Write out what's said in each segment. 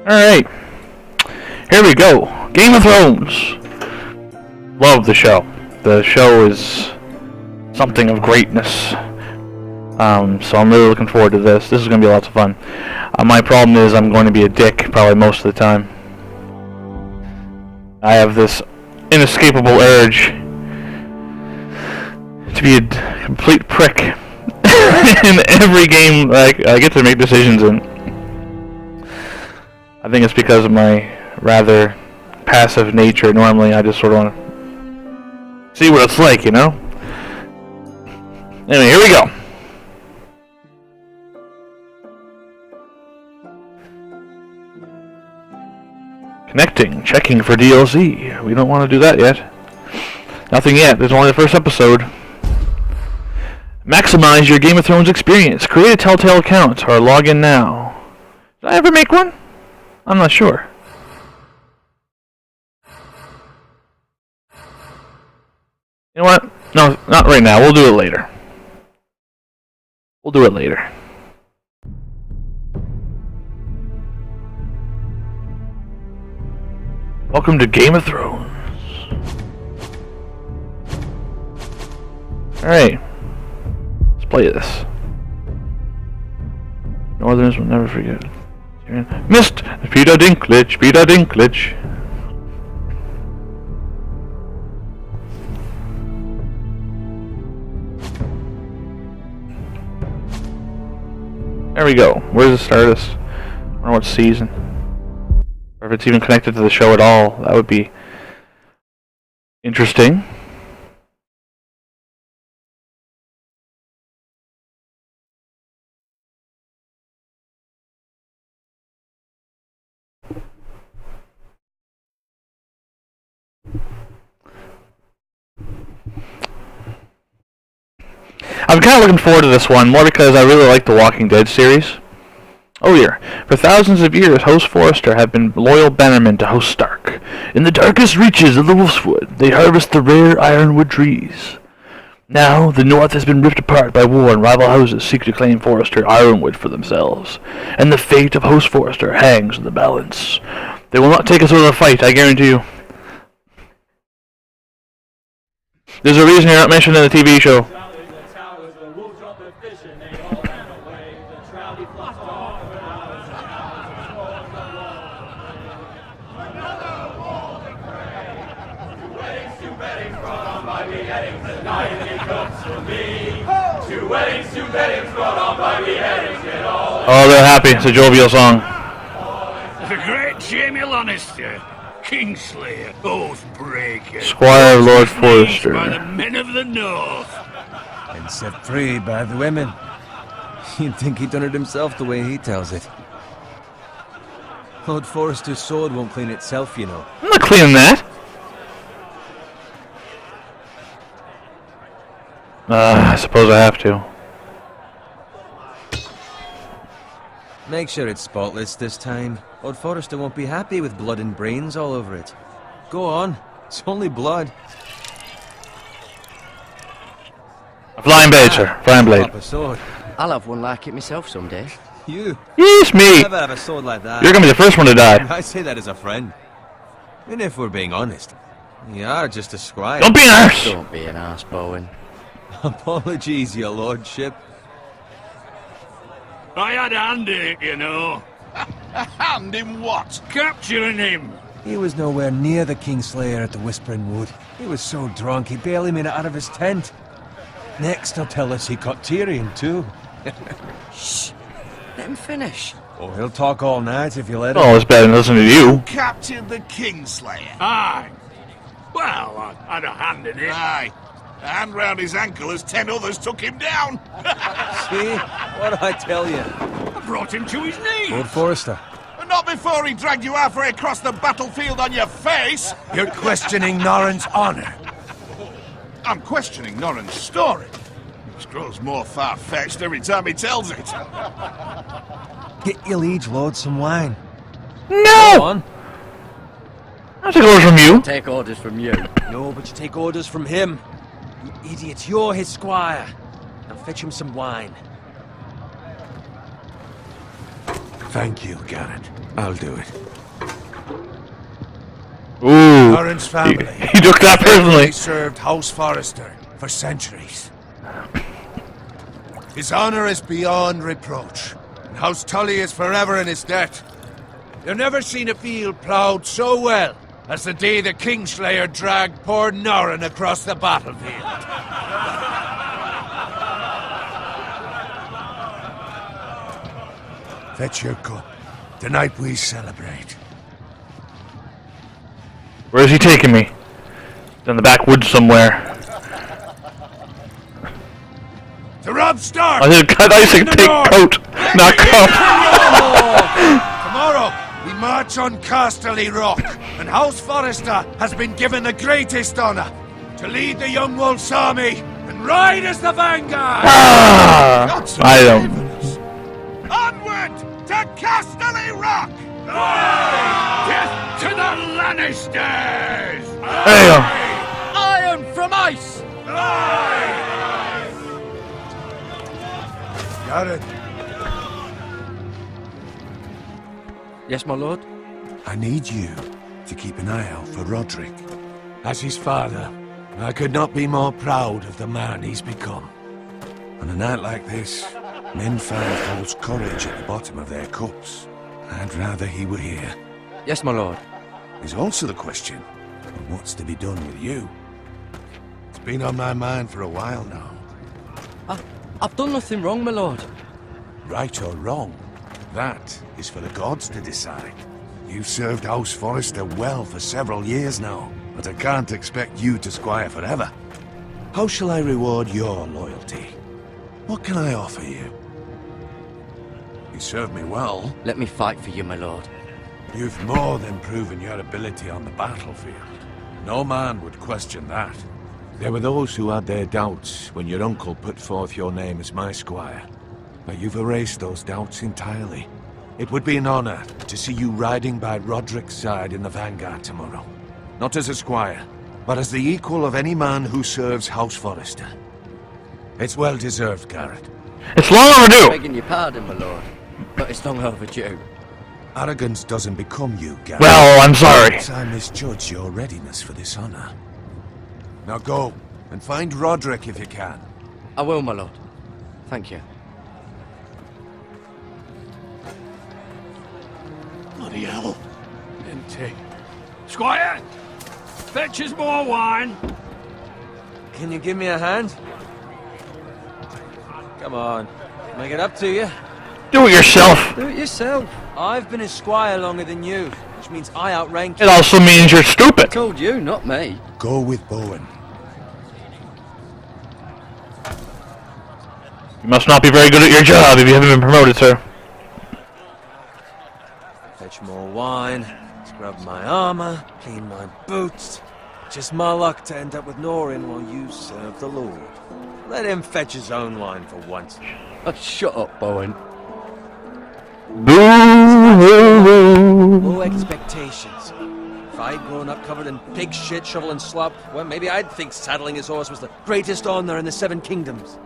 Alright. Here we go. Game of Thrones. Love the show. The show is something of greatness. So I'm really looking forward to this. This is going to be lots of fun. My problem is I'm going to be a dick probably most of the time. I have this inescapable urge to be a complete prick in every game I get to make decisions in. I think it's because of my rather passive nature. Normally I just sort of want to see what it's like, you know? Anyway, here we go. Connecting, checking for DLC. We don't want to do that yet. Nothing yet. There's only the first episode. Maximize your Game of Thrones experience. Create a Telltale account or log in now. Did I ever make one? I'm not sure. You know what? No, not right now. We'll do it later. We'll do it later. Welcome to Game of Thrones. Alright. Let's play this. Northerners will never forget. Missed! Peter Dinklage, Peter Dinklage. There we go. Where's the start of this? I don't know what season. Or if it's even connected to the show at all. That would be interesting. I'm kind of looking forward to this one, more because I really like the Walking Dead series. Oh dear. For thousands of years, Host Forrester have been loyal bannermen to Host Stark. In the darkest reaches of the Wolfswood, they harvest the rare ironwood trees. Now, the North has been ripped apart by war, and rival houses seek to claim Forrester ironwood for themselves. And the fate of Host Forrester hangs in the balance. They will not take us over the fight, I guarantee you. There's a reason you're not mentioned in the TV show. Oh, they're happy. It's a jovial song. The great Jaime Lannister, Kingslayer, Oathbreaker, Squire of Lord Forrester, by the men of the North, and set free by the women. You'd think he'd done it himself the way he tells it. Lord Forrester's sword won't clean itself, you know. I'm not cleaning that. I suppose I have to. Make sure it's spotless this time. Lord Forrester won't be happy with blood and brains all over it. Go on. It's only blood. A flying blade, sir. Flying blade. A sword. I'll have one like it myself someday. You? Yes, me. Never have a sword like that. You're gonna be the first one to die. I say that as a friend. And if we're being honest, you are just a scribe. Don't be an arse. Don't be an arse, Bowen. Apologies, your lordship. I had a hand in it, you know. A hand in what? Capturing him. He was nowhere near the Kingslayer at the Whispering Wood. He was so drunk he barely made it out of his tent. Next he'll tell us he caught Tyrion too. Shh. Let him finish. Oh, he'll talk all night if you let him. Oh, it's better than listening to you. Captain the Kingslayer. Aye. Well, I had a hand in it. Aye. A hand round his ankle as 10 others took him down. See? What did I tell you? I brought him to his knees. Lord Forrester. Not before he dragged you halfway across the battlefield on your face. You're questioning Norrin's honor. I'm questioning Norrin's story. It grows more far-fetched every time he tells it. Get your liege lord some wine. No! Go on. I'll take orders from you. Take orders from you. No, but you take orders from him. You idiot, you're his squire. Now fetch him some wine. Thank you, Garrett. I'll do it. Ooh. Norrin's family. He took that personally. They served House Forrester for centuries. His honor is beyond reproach, and House Tully is forever in his debt. You've never seen a field ploughed so well as the day the Kingslayer dragged poor Norrin across the battlefield. Fetch your cup. Tonight we celebrate. Where is he taking me? In the backwoods somewhere. To Rob Stark! I thought you said take coat, not cup. Tomorrow, we march on Casterly Rock, and House Forrester has been given the greatest honor to lead the Young Wolf's army and ride as the vanguard! I don't. Onward to Casterly Rock! Death to the Lannisters! There you go. Iron from ice! Got it. Yes, my lord? I need you to keep an eye out for Roderick. As his father, I could not be more proud of the man he's become. On a night like this, men find false courage at the bottom of their cups. I'd rather he were here. Yes, my lord. There's also the question of what's to be done with you. It's been on my mind for a while now. I've done nothing wrong, my lord. Right or wrong, that is for the gods to decide. You've served House Forrester well for several years now, but I can't expect you to squire forever. How shall I reward your loyalty? What can I offer you? You served me well. Let me fight for you, my lord. You've more than proven your ability on the battlefield. No man would question that. There were those who had their doubts when your uncle put forth your name as my squire. But you've erased those doubts entirely. It would be an honor to see you riding by Roderick's side in the vanguard tomorrow. Not as a squire, but as the equal of any man who serves House Forrester. It's well deserved, Garrett. It's long overdue. Begging your pardon, my lord, but it's long overdue. Arrogance doesn't become you, Garrett. Well, I'm sorry. Perhaps I misjudge your readiness for this honor. Now go, and find Roderick if you can. I will, my lord. Thank you. Bloody hell. Empty. Squire! Fetch us more wine! Can you give me a hand? Come on. Make it up to you. Do it yourself. Do it yourself. I've been a squire longer than you, which means I outrank It you. also means you're stupid. Told you, not me. Go with Bowen. You must not be very good at your job if you haven't been promoted, sir. Fetch more wine, scrub my armor, clean my boots. Just my luck to end up with Norrin while you serve the Lord. Let him fetch his own wine for once. Oh, shut up, Bowen. Boo! Low expectations. If I'd grown up covered in pig shit, shovel and slop, well, maybe I'd think saddling his horse was the greatest honor in the Seven Kingdoms.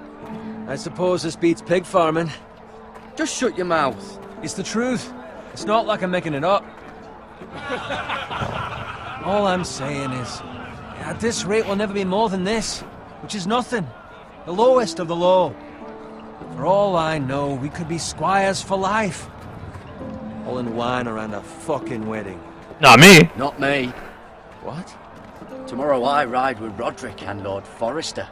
I suppose this beats pig farming. Just shut your mouth. It's the truth. It's not like I'm making it up. All I'm saying is, at this rate we'll never be more than this, which is nothing. The lowest of the low. For all I know, we could be squires for life. All in wine around a fucking wedding. Not me. Not me. What? Tomorrow I ride with Roderick and Lord Forrester.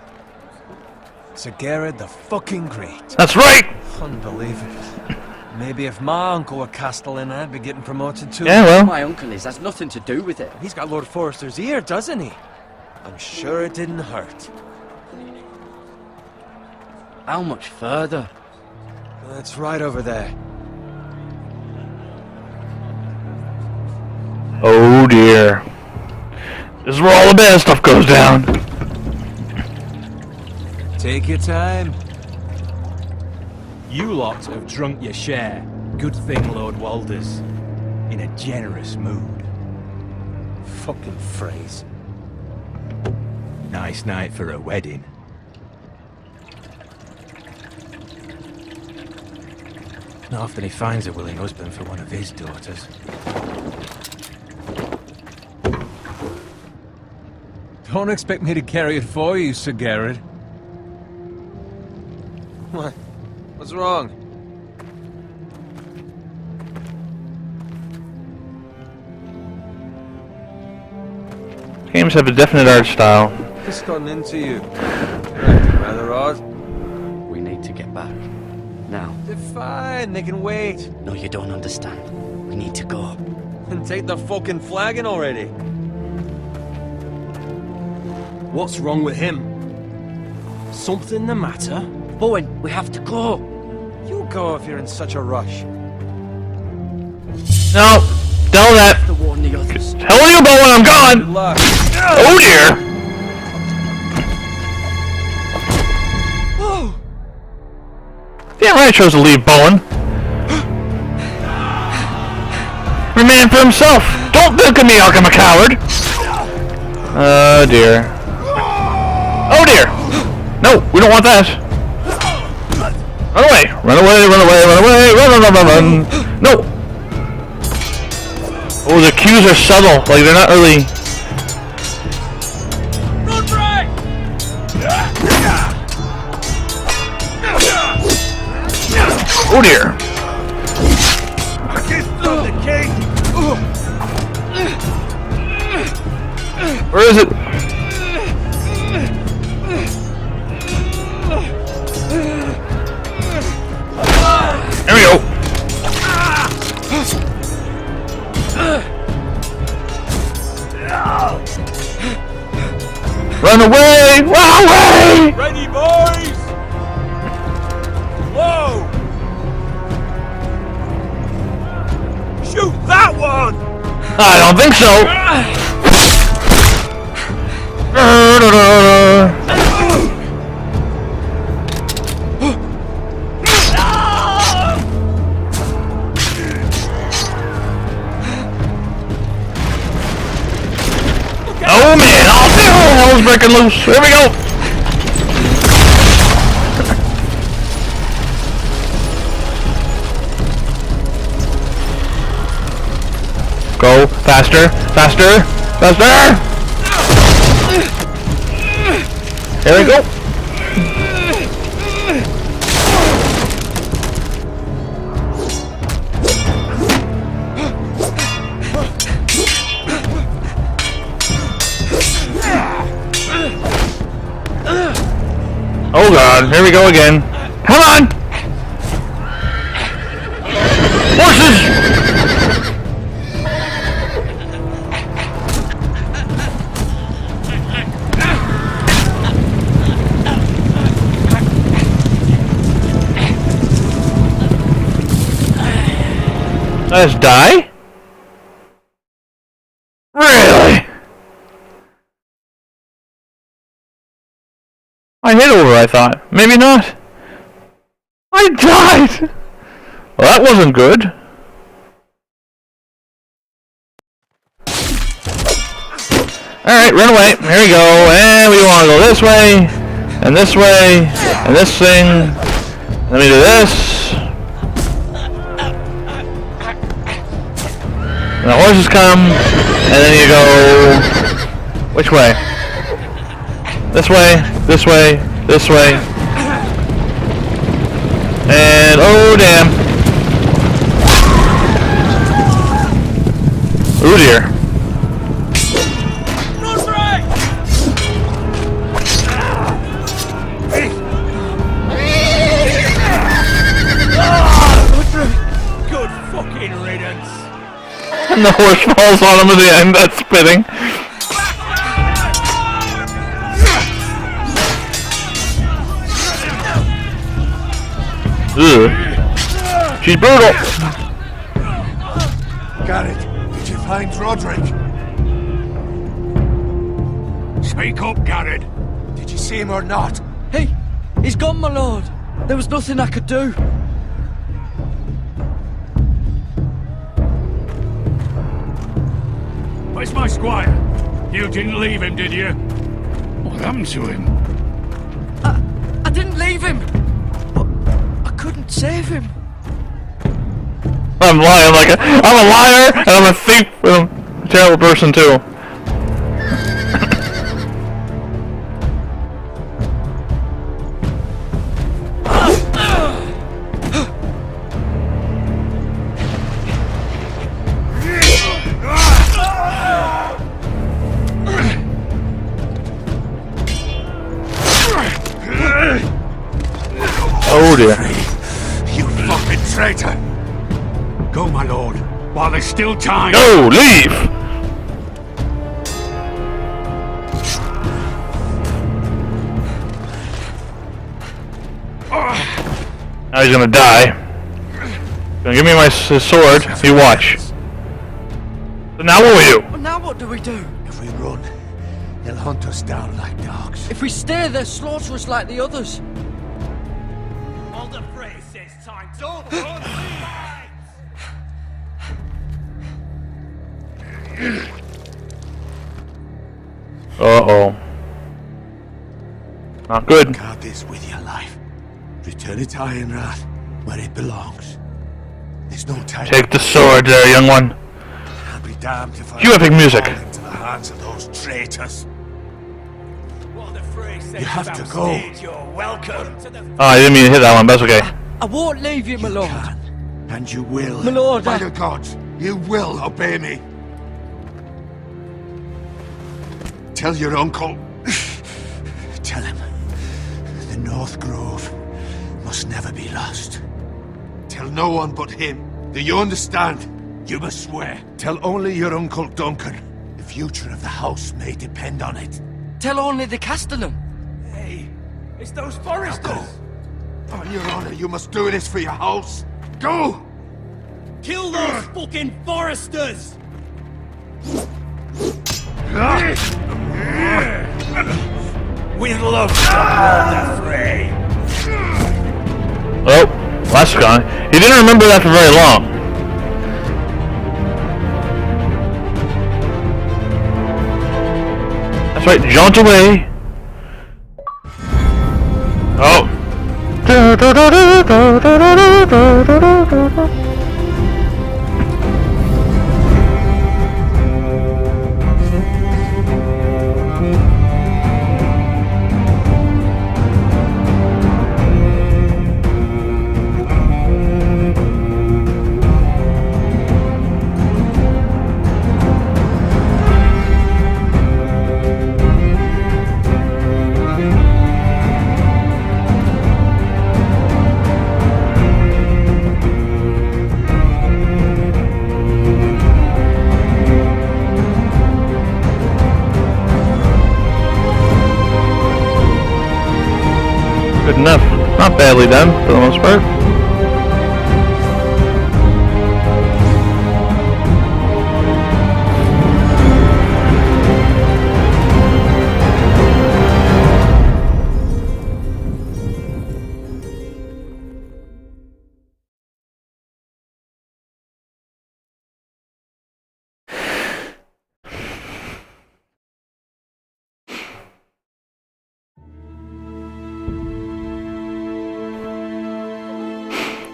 Sir Gerard the fucking Great. That's right. Unbelievable. Maybe if my uncle were Castellan, I'd be getting promoted too. Yeah, well. My uncle is, has nothing to do with it. He's got Lord Forrester's ear, doesn't he? I'm sure it didn't hurt. How much further? That's right over there. Oh dear. This is where all the bad stuff goes down. Take your time. You lot have drunk your share. Good thing Lord Walder's in a generous mood. Fucking phrase. Nice night for a wedding. Not often he finds a willing husband for one of his daughters. Don't expect me to carry it for you, Sir Garrett. What? What's wrong? Games have a definite art style. What's gotten into you? Acting rather odd. We need to get back. Now. They're fine, they can wait. No, you don't understand. We need to go. And take the fucking flagon already. What's wrong with him? Something the matter? Bowen, we have to go. You go if you're in such a rush. No, tell that. To warn the others. Tell you about when I'm Good gone. luck. Oh dear. Damn right I chose to leave Bowen. A man for himself. Don't look at me like I'm a coward. Oh dear. Oh dear. No, we don't want that. Run away. Run away, run away, run away, run, run, run, run. No. Oh, the cues are subtle. Like, they're not really... Run right! Oh dear. The king! Where is it? There we go. Run away! Run away! Ready, boys! Whoa! Shoot that one! I don't think so. Oh man, oh hell's breaking loose. Here we go. Go faster, faster, faster. Here we go. Oh god, here we go again. Come on! Horses! Let's die? Really? I hit over, I thought. Maybe not. I died! Well, that wasn't good. Alright, run away. Here we go. And we want to go this way, and this way, and this thing. Let me do this. And the horses come, and then you go... Which way? This way, this way, this way. And oh damn. Oh dear. Run right! Good fucking riddance. And the horse falls on him at the end, that's spitting. Ugh. She's brutal. Garrett, did you find Roderick? Speak up, Garrett. Did you see him or not? Hey, he's gone, my lord. There was nothing I could do. Where's my squire? You didn't leave him, did you? What happened to him? I didn't leave him. But I couldn't save him. I'm lying like I'm a liar and I'm a thief and I'm a terrible person too. Oh dear. You fucking traitor! Go, my lord, while there's still time. No, leave! Now he's gonna die. Gonna give me his sword. You watch. So now what do we do? Well, now what do we do? If we run, they'll hunt us down like dogs. If we stay, they'll slaughter us like the others. All the phrase says time. Don't run. Uh-oh. Not good. Guard this with your life. Return it to Ironrath, where it belongs. There's no time. Take the sword there, young one. I'll be damned if I Cue epic music. fall into the hands of those traitors. What the phrase says You have about to go. stage, you're welcome to the... Oh, I didn't mean to hit that one, but that's okay. I won't leave you, my You lord. can, and you will. My lord, By the gods, you will obey me. Tell your uncle. Tell him. The North Grove must never be lost. Tell no one but him. Do you understand? You must swear. Tell only your Uncle Duncan. The future of the house may depend on it. Tell only the Castellan. Hey, it's those foresters. Go. On your honor, you must do this for your house. Go! Kill those fucking foresters. With love, the fray. Oh, that's gone. He didn't remember that for very long. That's right, jaunt away. Oh. Good enough. Not badly done, for the most part.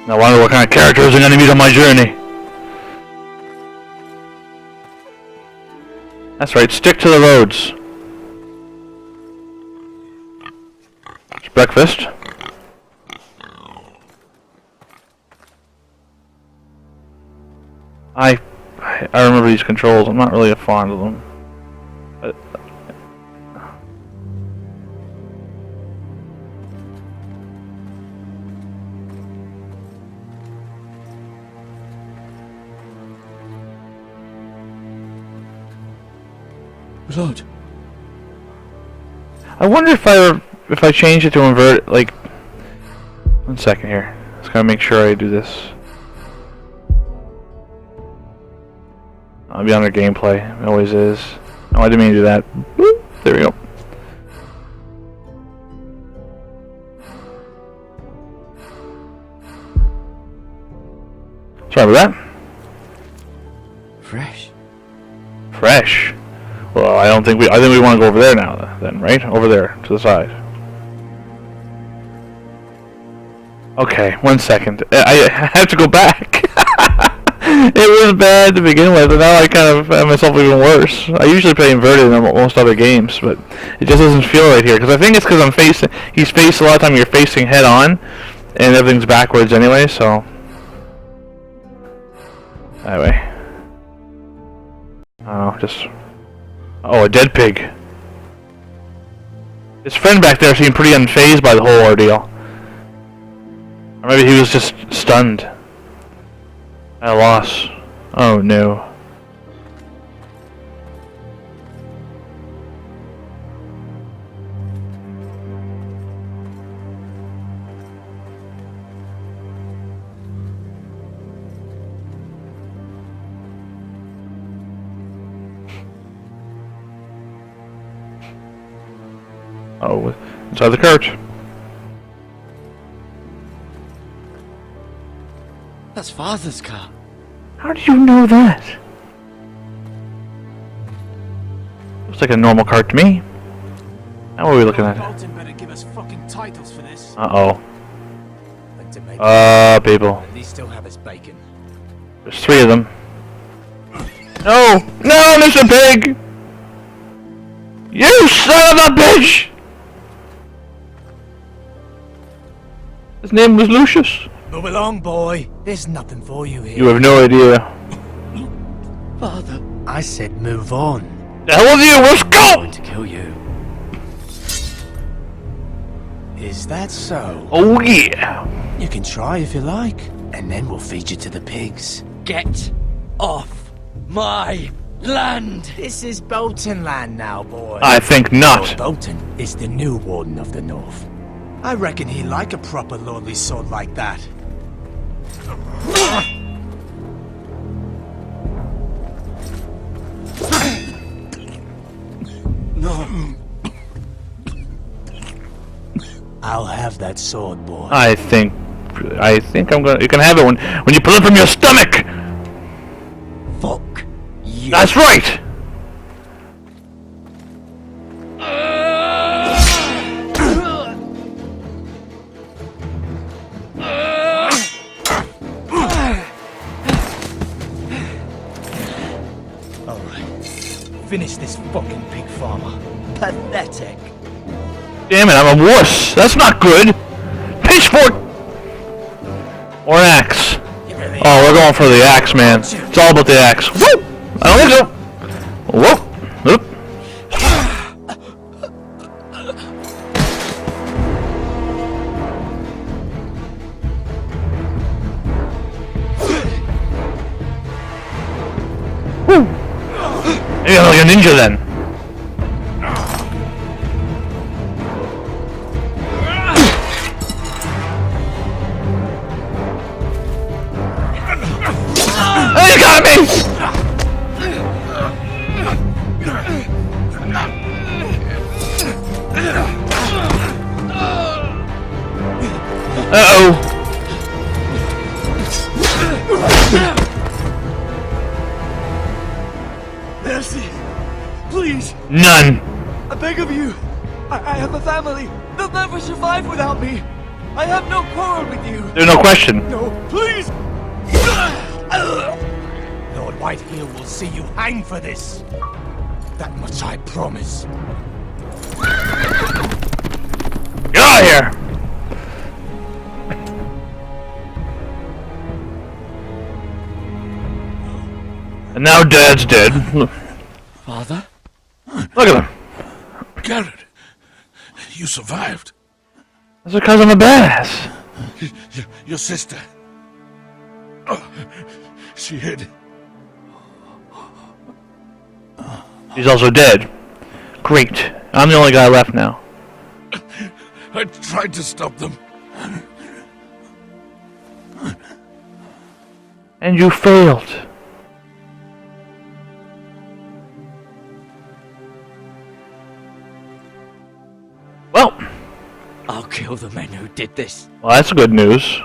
I wonder what kind of characters are going to meet on my journey. That's right, stick to the roads. It's breakfast. I remember these controls. I'm not really fond of them. Lord. I wonder if I change it to invert, like, 1 second here. Just gotta make sure I do this. I'll be under gameplay. It always is. Oh, I didn't mean to do that. Boop. There we go. Sorry about that. Fresh. Fresh. Well, I think we want to go over there now, then, right? Over there, to the side. Okay, 1 second. I have to go back. It was bad to begin with, and now I kind of have myself even worse. I usually play inverted in most other games, but it just doesn't feel right here. Because I think it's because I'm facing. He's faced a lot of time. You're facing head on, and everything's backwards anyway. So anyway, I don't know. Just a dead pig. His friend back there seemed pretty unfazed by the whole ordeal. Or maybe he was just stunned. At a loss. Oh no. Oh, inside the cart. That's Father's car. How do you know that? Looks like a normal cart to me. Now what are we looking at? Bolton better give us fucking titles for this. Uh-oh. Like to make People. At least still have his bacon. There's 3 of them. No! No, Mr. Pig! You son of a bitch! His name was Lucius. Move along, boy. There's nothing for you here. You have no idea. Father, I said move on. The hell with you, let's I'm go! going to kill you. Is that so? Oh yeah. You can try if you like, and then we'll feed you to the pigs. Get off my land! This is Bolton land now, boy. I think Lord not. Bolton is the new Warden of the North. I reckon he'd like a proper lordly sword like that. No. I'll have that sword, boy. I think I'm gonna. You can have it when you pull it from your stomach. Fuck you. That's right. Finish this fucking pig farmer. Pathetic. Damn it, I'm a wuss. That's not good. Pitchfork or an axe. Oh, we're going for the axe, man. It's all about the axe. Woo! I don't think so. Whoa! Oop. Woo! You're like a ninja then. Oh, you got me! Uh-oh. Mercy! Please! None. I beg of you! I have a family! They'll never survive without me! I have no quarrel with you! There's no question. No, please! Lord Whitehill will see you hang for this! That much I promise. Get out of here! And now Dad's dead. Father? Look at him. Garrett, you survived. That's because I'm a badass. Your sister. Oh, she hid. He's also dead. Great. I'm the only guy left now. I tried to stop them. And you failed. Well, I'll kill the men who did this. well, that's good news.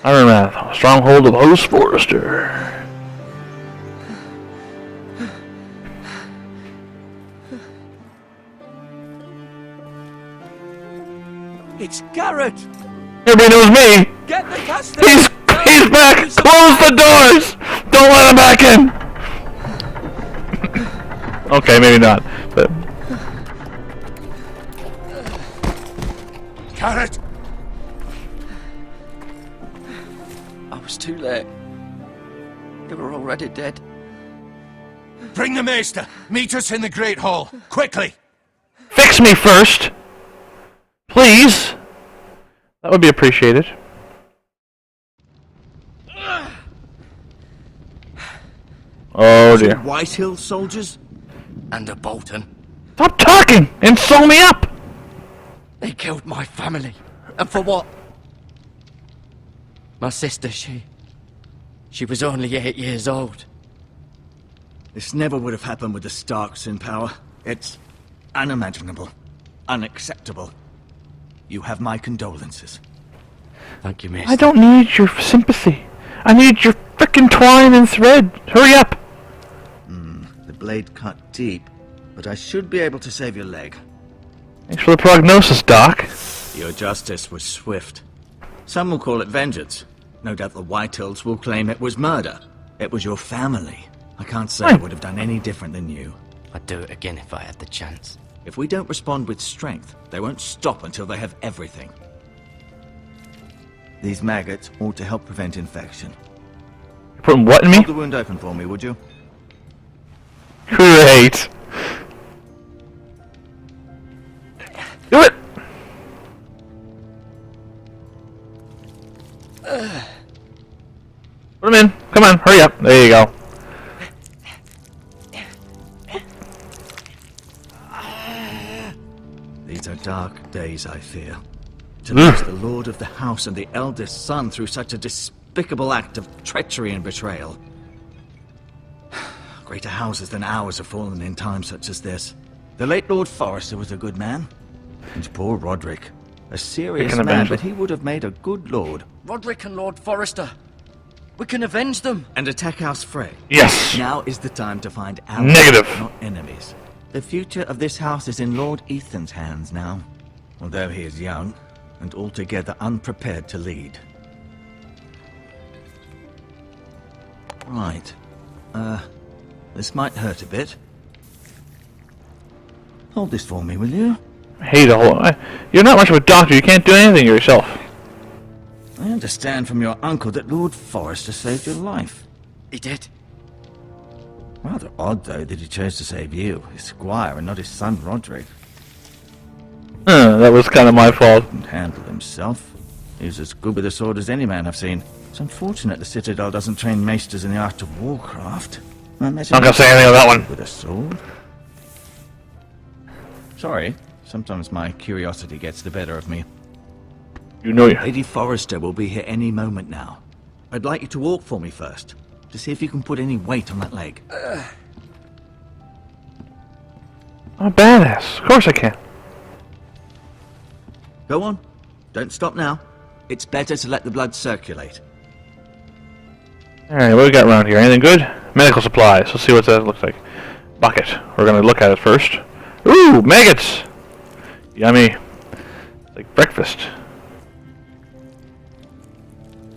Ironrath, stronghold of Host Forrester. It's Garrett! Everybody knows me! Get the caster! He's back! Close the doors! Don't let him back in! Okay, maybe not, but... Garrett! I was too late. They were already dead. Bring the maester! Meet us in the Great Hall! Quickly! Fix me first! Please! That would be appreciated. Oh dear. White Hill soldiers? And a Bolton. Stop talking and sew me up! They killed my family. And for what? My sister, she was only 8 years old. This never would have happened with the Starks in power. It's unimaginable. Unacceptable. You have my condolences. Thank you, miss. I don't need your sympathy. I need your frickin' twine and thread. Hurry up! The blade cut deep, but I should be able to save your leg. Thanks for the prognosis, Doc. Your justice was swift. Some will call it vengeance. No doubt the Whitehills will claim it was murder. It was your family. I can't say I would have done any different than you. I'd do it again if I had the chance. If we don't respond with strength, they won't stop until they have everything. These maggots ought to help prevent infection. You're putting what in me? Hold the wound open for me, would you? Great. Do it! Put him in. Come on, hurry up. There you go. These are dark days, I fear. To lose the lord of the house and the eldest son through such a despicable act of treachery and betrayal. Greater houses than ours have fallen in times such as this. The late Lord Forrester was a good man. And poor Roderick. A serious can man, avenge but him. he would have made a good lord. Roderick and Lord Forrester. We can avenge them. And attack House Frey. Yes. Now is the time to find allies, Negative. not enemies. The future of this house is in Lord Ethan's hands now. Although he is young, and altogether unprepared to lead. Right. This might hurt a bit. Hold this for me, will you? I hate a whole... You're not much of a doctor. You can't do anything yourself. I understand from your uncle that Lord Forrester saved your life. He did. Rather odd, though, that he chose to save you, his squire, and not his son Roderick. That was kind of my fault. Couldn't handle himself. He's as good with a sword as any man I've seen. It's unfortunate the Citadel doesn't train maesters in the art of warcraft. I met him Not gonna say anything about that one. with a sword. Sorry, sometimes my curiosity gets the better of me. You know you. Lady Forrester will be here any moment now. I'd like you to walk for me first, to see if you can put any weight on that leg. I'm a badass. Of course I can. Go on. Don't stop now. It's better to let the blood circulate. Alright, what we got around here? Anything good? Medical supplies. Let's see what that looks like. Bucket. We're gonna look at it first. Ooh, maggots! Yummy. Like breakfast.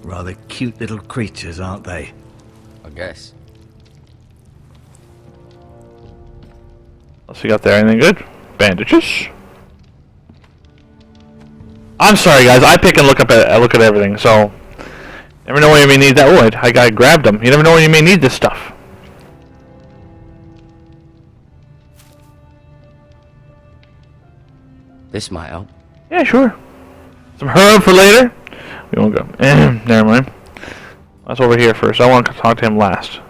Rather cute little creatures, aren't they? I guess. What's we got there? Anything good? Bandages. I'm sorry, guys. I pick and look at everything. So, never know when you may need that wood. I grabbed them. You never know when you may need this stuff. This might help. Yeah, sure. Some herb for later. We won't go. Never mind. That's over here first. I want to talk to him last.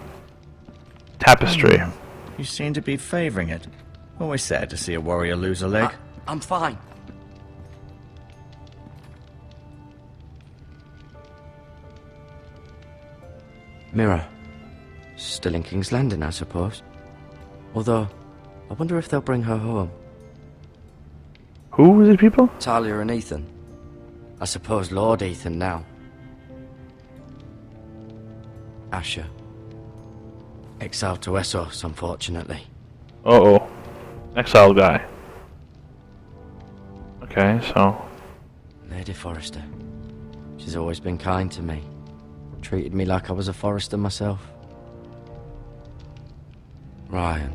Tapestry. You seem to be favoring it. Always sad to see a warrior lose a leg. I'm fine. Mirror. Still in King's Landing, I suppose. Although, I wonder if they'll bring her home. Who are these people? Talia and Ethan. I suppose Lord Ethan now. Asher. Exiled to Essos, unfortunately. Uh-oh. Exile guy. Okay, so... Lady Forrester. She's always been kind to me. Treated me like I was a Forrester myself. Ryan.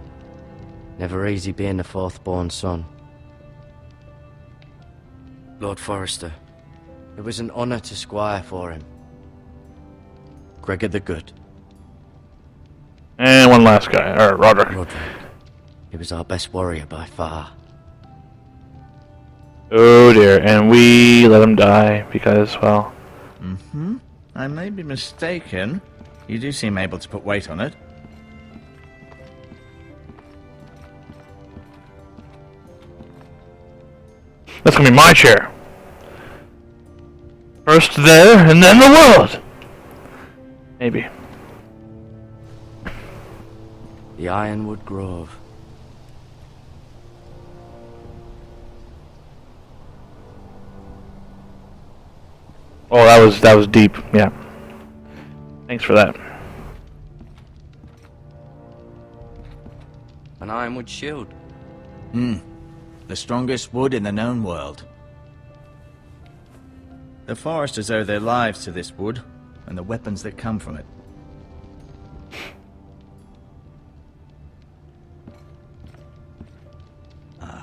Never easy being the fourth-born son. Lord Forrester. It was an honour to squire for him. Gregor the Good. And one last guy. Alright, Roderick. Roderick. He was our best warrior by far. Oh dear, and we let him die because, well... Mm-hmm. I may be mistaken. You do seem able to put weight on it. That's gonna be my chair. First there, and then the world! Maybe. The Ironwood Grove. Oh, that was deep, yeah. Thanks for that. An Ironwood shield. The strongest wood in the known world. The Foresters owe their lives to this wood, and the weapons that come from it.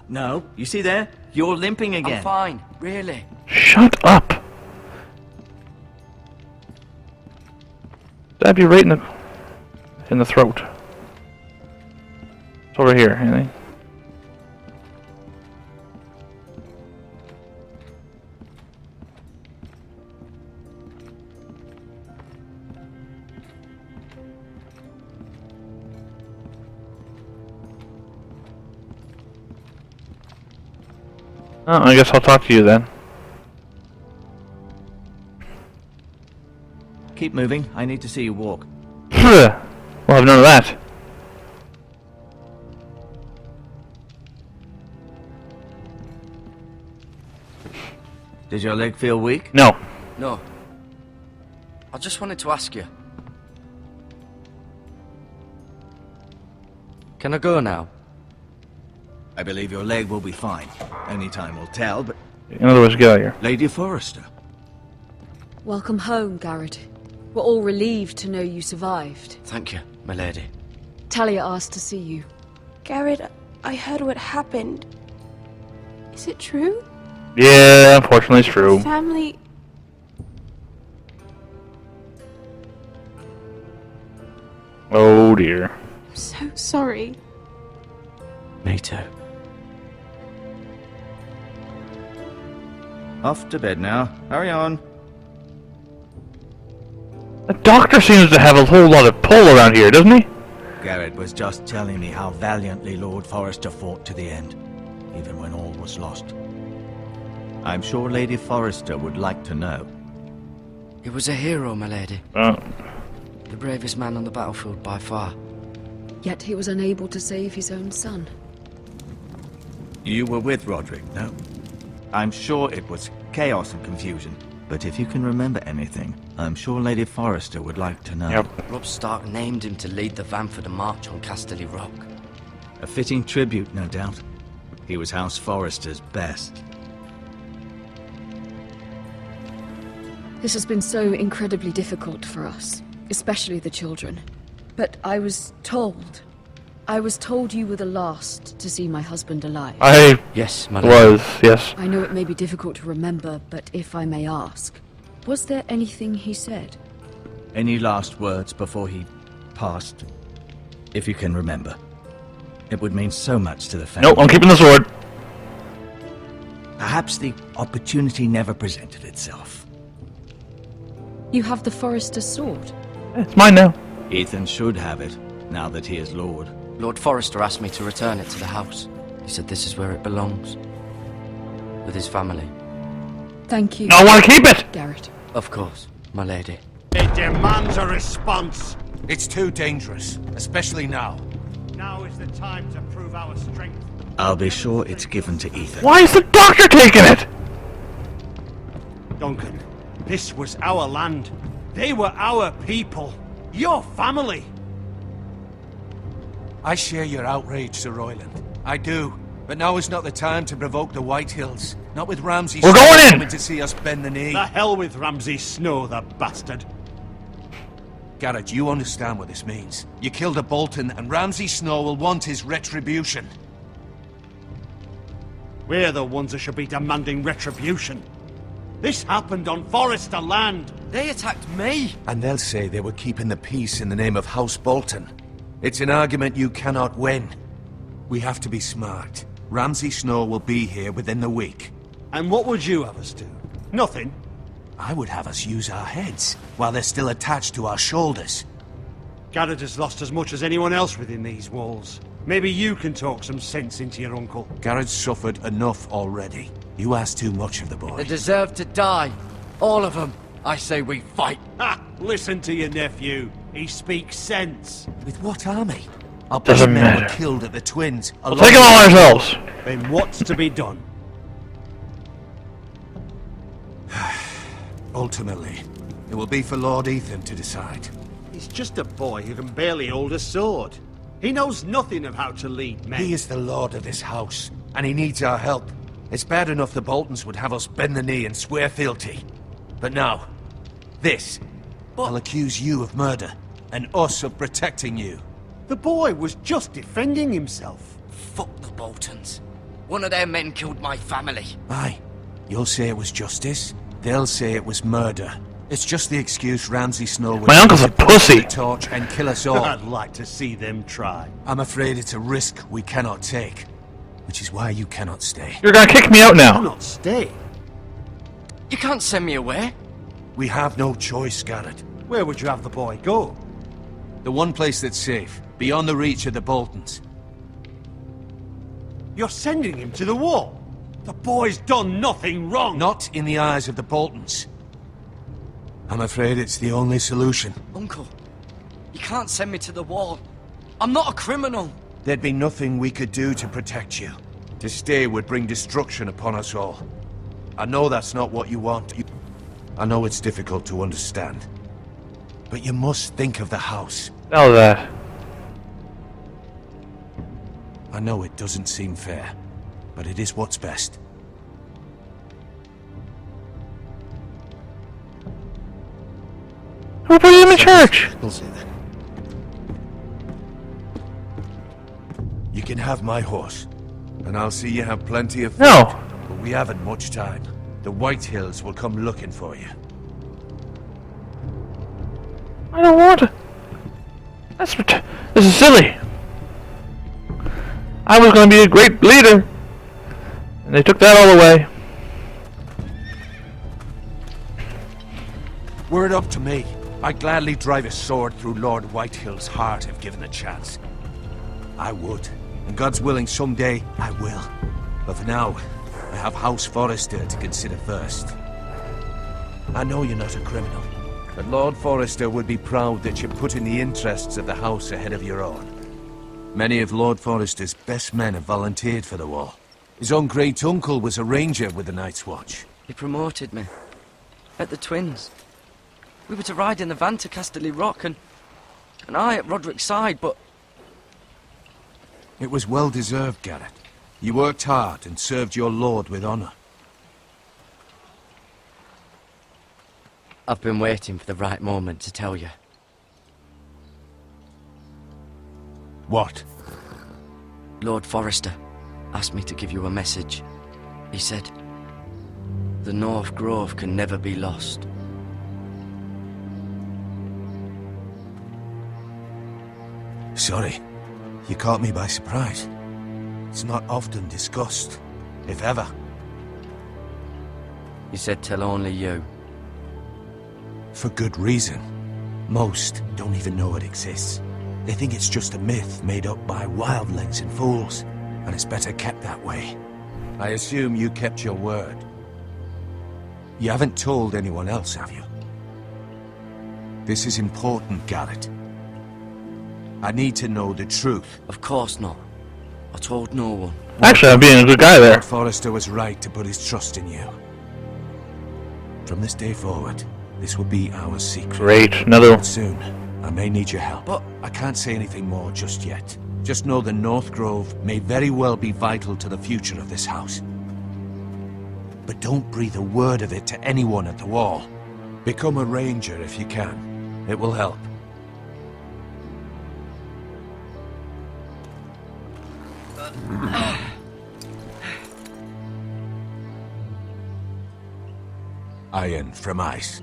No, you see there? You're limping again. I'm fine, really. Shut up! Stab you right in the throat. It's over here, anything? Oh, I guess I'll talk to you then. Keep moving. I need to see you walk. We'll have none of that. Does your leg feel weak? No. No. I just wanted to ask you. Can I go now? I believe your leg will be fine. Only time will tell, but... In other words, get out of here. Lady Forrester. Welcome home, Garrett. We're all relieved to know you survived. Thank you, my lady. Talia asked to see you. Garrett, I heard what happened. Is it true? Yeah, unfortunately it's true. Family... Oh dear. I'm so sorry. Me too. Off to bed now. Hurry on. The doctor seems to have a whole lot of pull around here, doesn't he? Garrett was just telling me how valiantly Lord Forrester fought to the end, even when all was lost. I'm sure Lady Forrester would like to know. He was a hero, my lady. The bravest man on the battlefield by far. Yet he was unable to save his own son. You were with Roderick, no? I'm sure it was chaos and confusion, but if you can remember anything, I'm sure Lady Forrester would like to know. Yep. Robb Stark named him to lead the van for the march on Casterly Rock. A fitting tribute, no doubt. He was House Forrester's best. This has been so incredibly difficult for us, especially the children. But I was told you were the last to see my husband alive. Yes, my lady. Was, yes. I know it may be difficult to remember, but if I may ask, was there anything he said? Any last words before he passed? If you can remember. It would mean so much to the family. Nope, I'm keeping the sword. Perhaps the opportunity never presented itself. You have the Forester's sword. It's mine now. Ethan should have it, now that he is Lord. Lord Forrester asked me to return it to the house. He said this is where it belongs. With his family. Thank you. No, I want to keep it! Garrett. Of course, my lady. It demands a response. It's too dangerous, especially now. Now is the time to prove our strength. I'll be sure it's given to Ethan. Why is the doctor taking it? Duncan, this was our land. They were our people. Your family! I share your outrage, Sir Royland. I do. But now is not the time to provoke the Whitehills. Not with Ramsay We're going in! coming to see us bend the knee. The hell with Ramsay Snow, the bastard! Garrett, you understand what this means. You killed a Bolton, and Ramsay Snow will want his retribution. We're the ones that should be demanding retribution. This happened on Forester land. They attacked me! And they'll say they were keeping the peace in the name of House Bolton. It's an argument you cannot win. We have to be smart. Ramsay Snow will be here within the week. And what would you have us do? Nothing. I would have us use our heads, while they're still attached to our shoulders. Garrett has lost as much as anyone else within these walls. Maybe you can talk some sense into your uncle. Garrett's suffered enough already. You ask too much of the boy. They deserve to die. All of them. I say we fight. Ha! Listen to your nephew. He speaks sense. With what army? Our Doesn't best men were matter. killed at the Twins. We'll take them all ourselves. Then what's to be done? Ultimately, it will be for Lord Ethan to decide. He's just a boy who can barely hold a sword. He knows nothing of how to lead men. He is the lord of this house, and he needs our help. It's bad enough the Boltons would have us bend the knee and swear fealty. But now, this. I'll accuse you of murder, and us of protecting you. The boy was just defending himself. Fuck the Boltons. One of their men killed my family. Aye. You'll say it was justice. They'll say it was murder. It's just the excuse Ramsay Snow would My uncle's a use to pussy. the torch and kill us all. I'd like to see them try. I'm afraid it's a risk we cannot take, which is why you cannot stay. You're gonna kick me out Do now. not stay. You can't send me away. We have no choice, Garrett. Where would you have the boy go? The one place that's safe, beyond the reach of the Boltons. You're sending him to the wall. The boy's done nothing wrong. Not in the eyes of the Boltons. I'm afraid it's the only solution. Uncle, you can't send me to the wall. I'm not a criminal. There'd be nothing we could do to protect you. To stay would bring destruction upon us all. I know that's not what you want. I know it's difficult to understand. But you must think of the house. Know that. I know it doesn't seem fair, but it is what's best. Who put him in church? We'll see then. You can have my horse, and I'll see you have plenty of food. No. But we haven't much time. The Whitehills will come looking for you. I don't want to. This is silly. I was gonna be a great leader, and they took that all away. Were it up to me, I'd gladly drive a sword through Lord Whitehill's heart if given the chance. I would, and God's willing someday I will. But for now, I have House Forrester to consider first. I know you're not a criminal, but Lord Forrester would be proud that you're putting the interests of the house ahead of your own. Many of Lord Forrester's best men have volunteered for the war. His own great-uncle was a ranger with the Night's Watch. He promoted me. At the Twins. We were to ride in the van to Casterly Rock, and I at Roderick's side, but... It was well-deserved, Garrett. You worked hard and served your lord with honor. I've been waiting for the right moment to tell you. What? Lord Forrester asked me to give you a message. He said, the North Grove can never be lost. Sorry. You caught me by surprise. It's not often discussed, if ever. He said tell only you. For good reason. Most don't even know it exists. They think it's just a myth made up by wildlings and fools, and it's better kept that way. I assume you kept your word. You haven't told anyone else, have you? This is important, Garrett. I need to know the truth. Of course not. I told no one. Actually, I'm being a good guy there. Lord Forrester was right to put his trust in you. From this day forward, this will be our secret. Great. Another Soon, I may need your help, but I can't say anything more just yet. Just know the North Grove may very well be vital to the future of this house. But don't breathe a word of it to anyone at the wall. Become a ranger if you can. It will help. Iron from ice.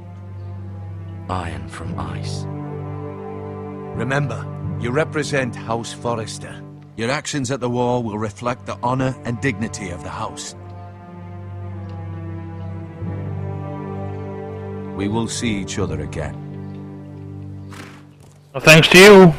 Iron from ice. Remember, you represent House Forrester. Your actions at the wall will reflect the honor and dignity of the house. We will see each other again. Well, thanks to you.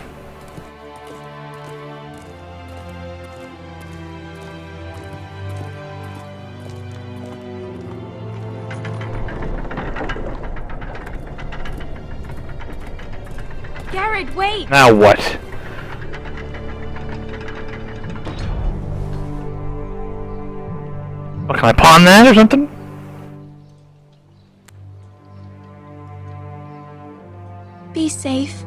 Garrett, wait! Now what? What, can I pawn that or something? Be safe.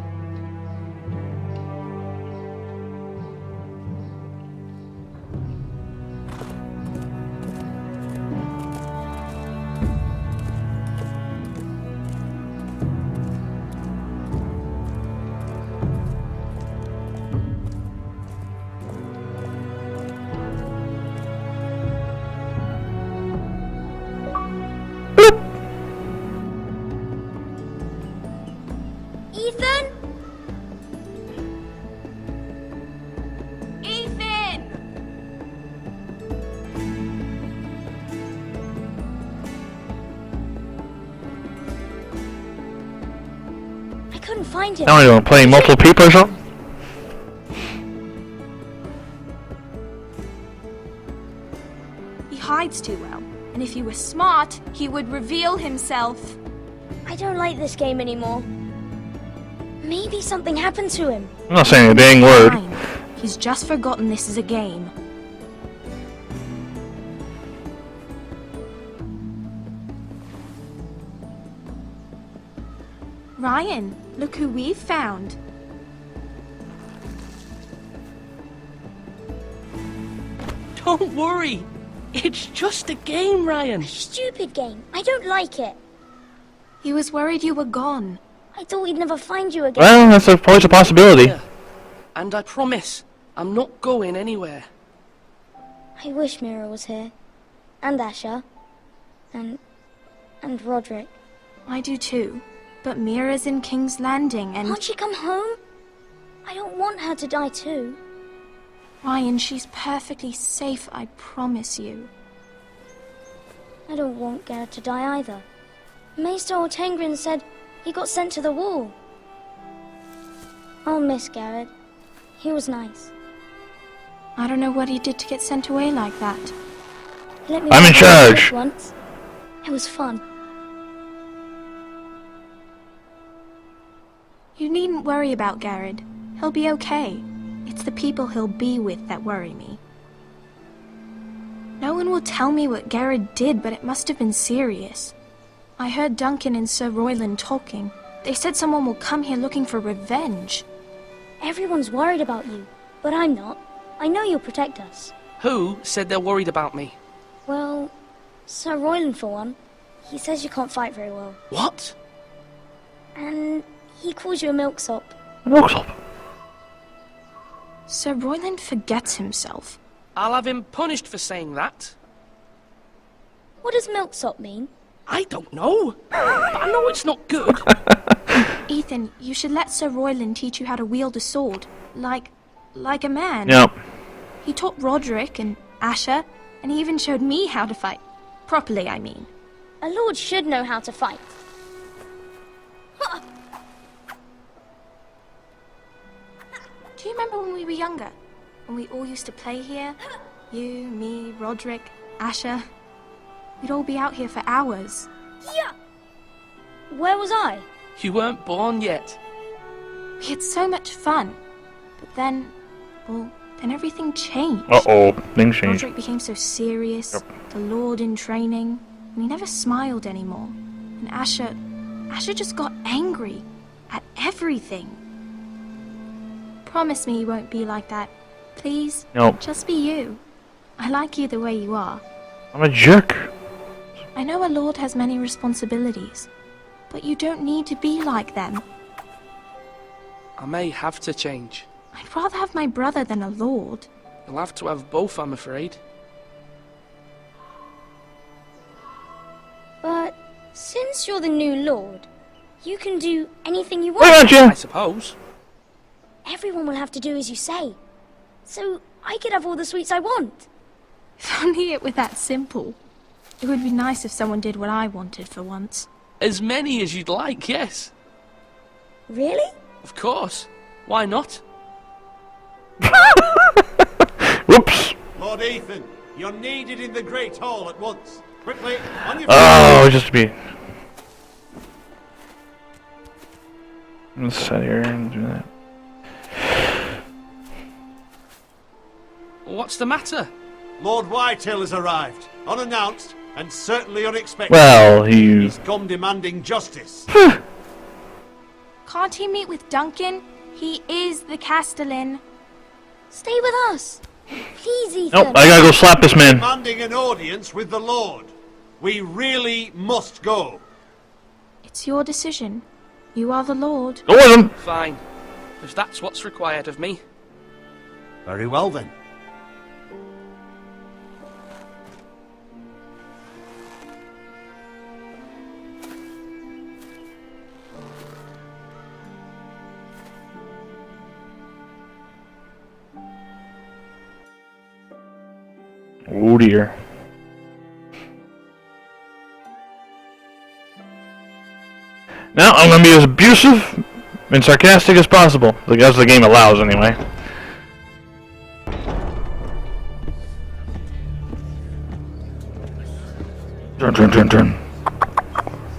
Ethan? Ethan! I couldn't find him. Now you're playing multiple people or something? He hides too well, and if he were smart, he would reveal himself. I don't like this game anymore. Maybe something happened to him. I'm not saying a dang word. Fine. He's just forgotten this is a game. Ryan, look who we've found. Don't worry. It's just a game, Ryan. Stupid game. I don't like it. He was worried you were gone. I thought we'd never find you again. Well, that's always a possibility. Yeah. And I promise, I'm not going anywhere. I wish Mira was here. And Asher. And Roderick. I do too. But Mira's in King's Landing and... Can't she come home? I don't want her to die too. Ryan, she's perfectly safe, I promise you. I don't want Garrett to die either. Maester Ortengrin said he got sent to the wall. I'll miss Garrett. He was nice. I don't know what he did to get sent away like that. Let me I'm in charge. Once. It was fun. You needn't worry about Garrett. He'll be okay. It's the people he'll be with that worry me. No one will tell me what Garrett did, but it must have been serious. I heard Duncan and Sir Royland talking. They said someone will come here looking for revenge. Everyone's worried about you, but I'm not. I know you'll protect us. Who said they're worried about me? Well, Sir Royland for one. He says you can't fight very well. What? And he calls you a milksop. Milksop? Sir Royland forgets himself. I'll have him punished for saying that. What does milksop mean? I don't know, but I know it's not good. Ethan, you should let Sir Royland teach you how to wield a sword. Like a man. Yep. He taught Roderick and Asher, and he even showed me how to fight. Properly, I mean. A lord should know how to fight. Do you remember when we were younger? When we all used to play here? You, me, Roderick, Asher. We'd all be out here for hours. Yeah. Where was I? You weren't born yet. We had so much fun. But then, well, then everything changed. Uh-oh, things changed. Roderick became so serious, the Lord in training, and he never smiled anymore. And Asher just got angry at everything. Promise me you won't be like that. Please? Nope. Just be you. I like you the way you are. I'm a jerk. I know a lord has many responsibilities, but you don't need to be like them. I may have to change. I'd rather have my brother than a lord. You'll have to have both, I'm afraid. But since you're the new lord, you can do anything you Why want. don't you? I suppose. Everyone will have to do as you say. So I could have all the sweets I want. If only it were that simple. It would be nice if someone did what I wanted for once. As many as you'd like, yes. Really? Of course. Why not? Whoops. Lord Ethan, you're needed in the Great Hall at once. Quickly, on your Oh, just to be. Let's sit here and do that. What's the matter? Lord Whitehill has arrived, unannounced and certainly unexpected. Well, He's come demanding justice. Can't he meet with Duncan? He is the Castellan. Stay with us. Please, Ethan. Nope, I gotta go slap this man. Demanding an audience with the Lord. We really must go. It's your decision. You are the Lord. Go with him. Fine. If that's what's required of me. Very well then. Oh dear. Now I'm gonna be as abusive and sarcastic as possible, as the game allows anyway. Dun dun dun dun.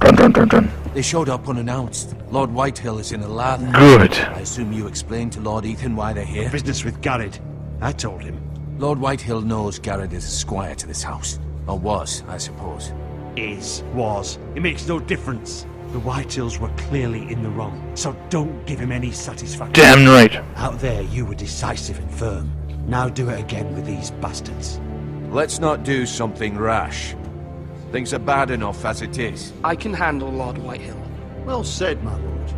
Dun dun dun dun. They showed up unannounced. Lord Whitehill is in a lather. Good. I assume you explained to Lord Ethan why they're here? Business with Garrett. I told him. Lord Whitehill knows Garrett is a squire to this house. Or was, I suppose. Was. It makes no difference. The Whitehills were clearly in the wrong, so don't give him any satisfaction. Damn right. Out there, you were decisive and firm. Now do it again with these bastards. Let's not do something rash. Things are bad enough as it is. I can handle Lord Whitehill. Well said, my lord.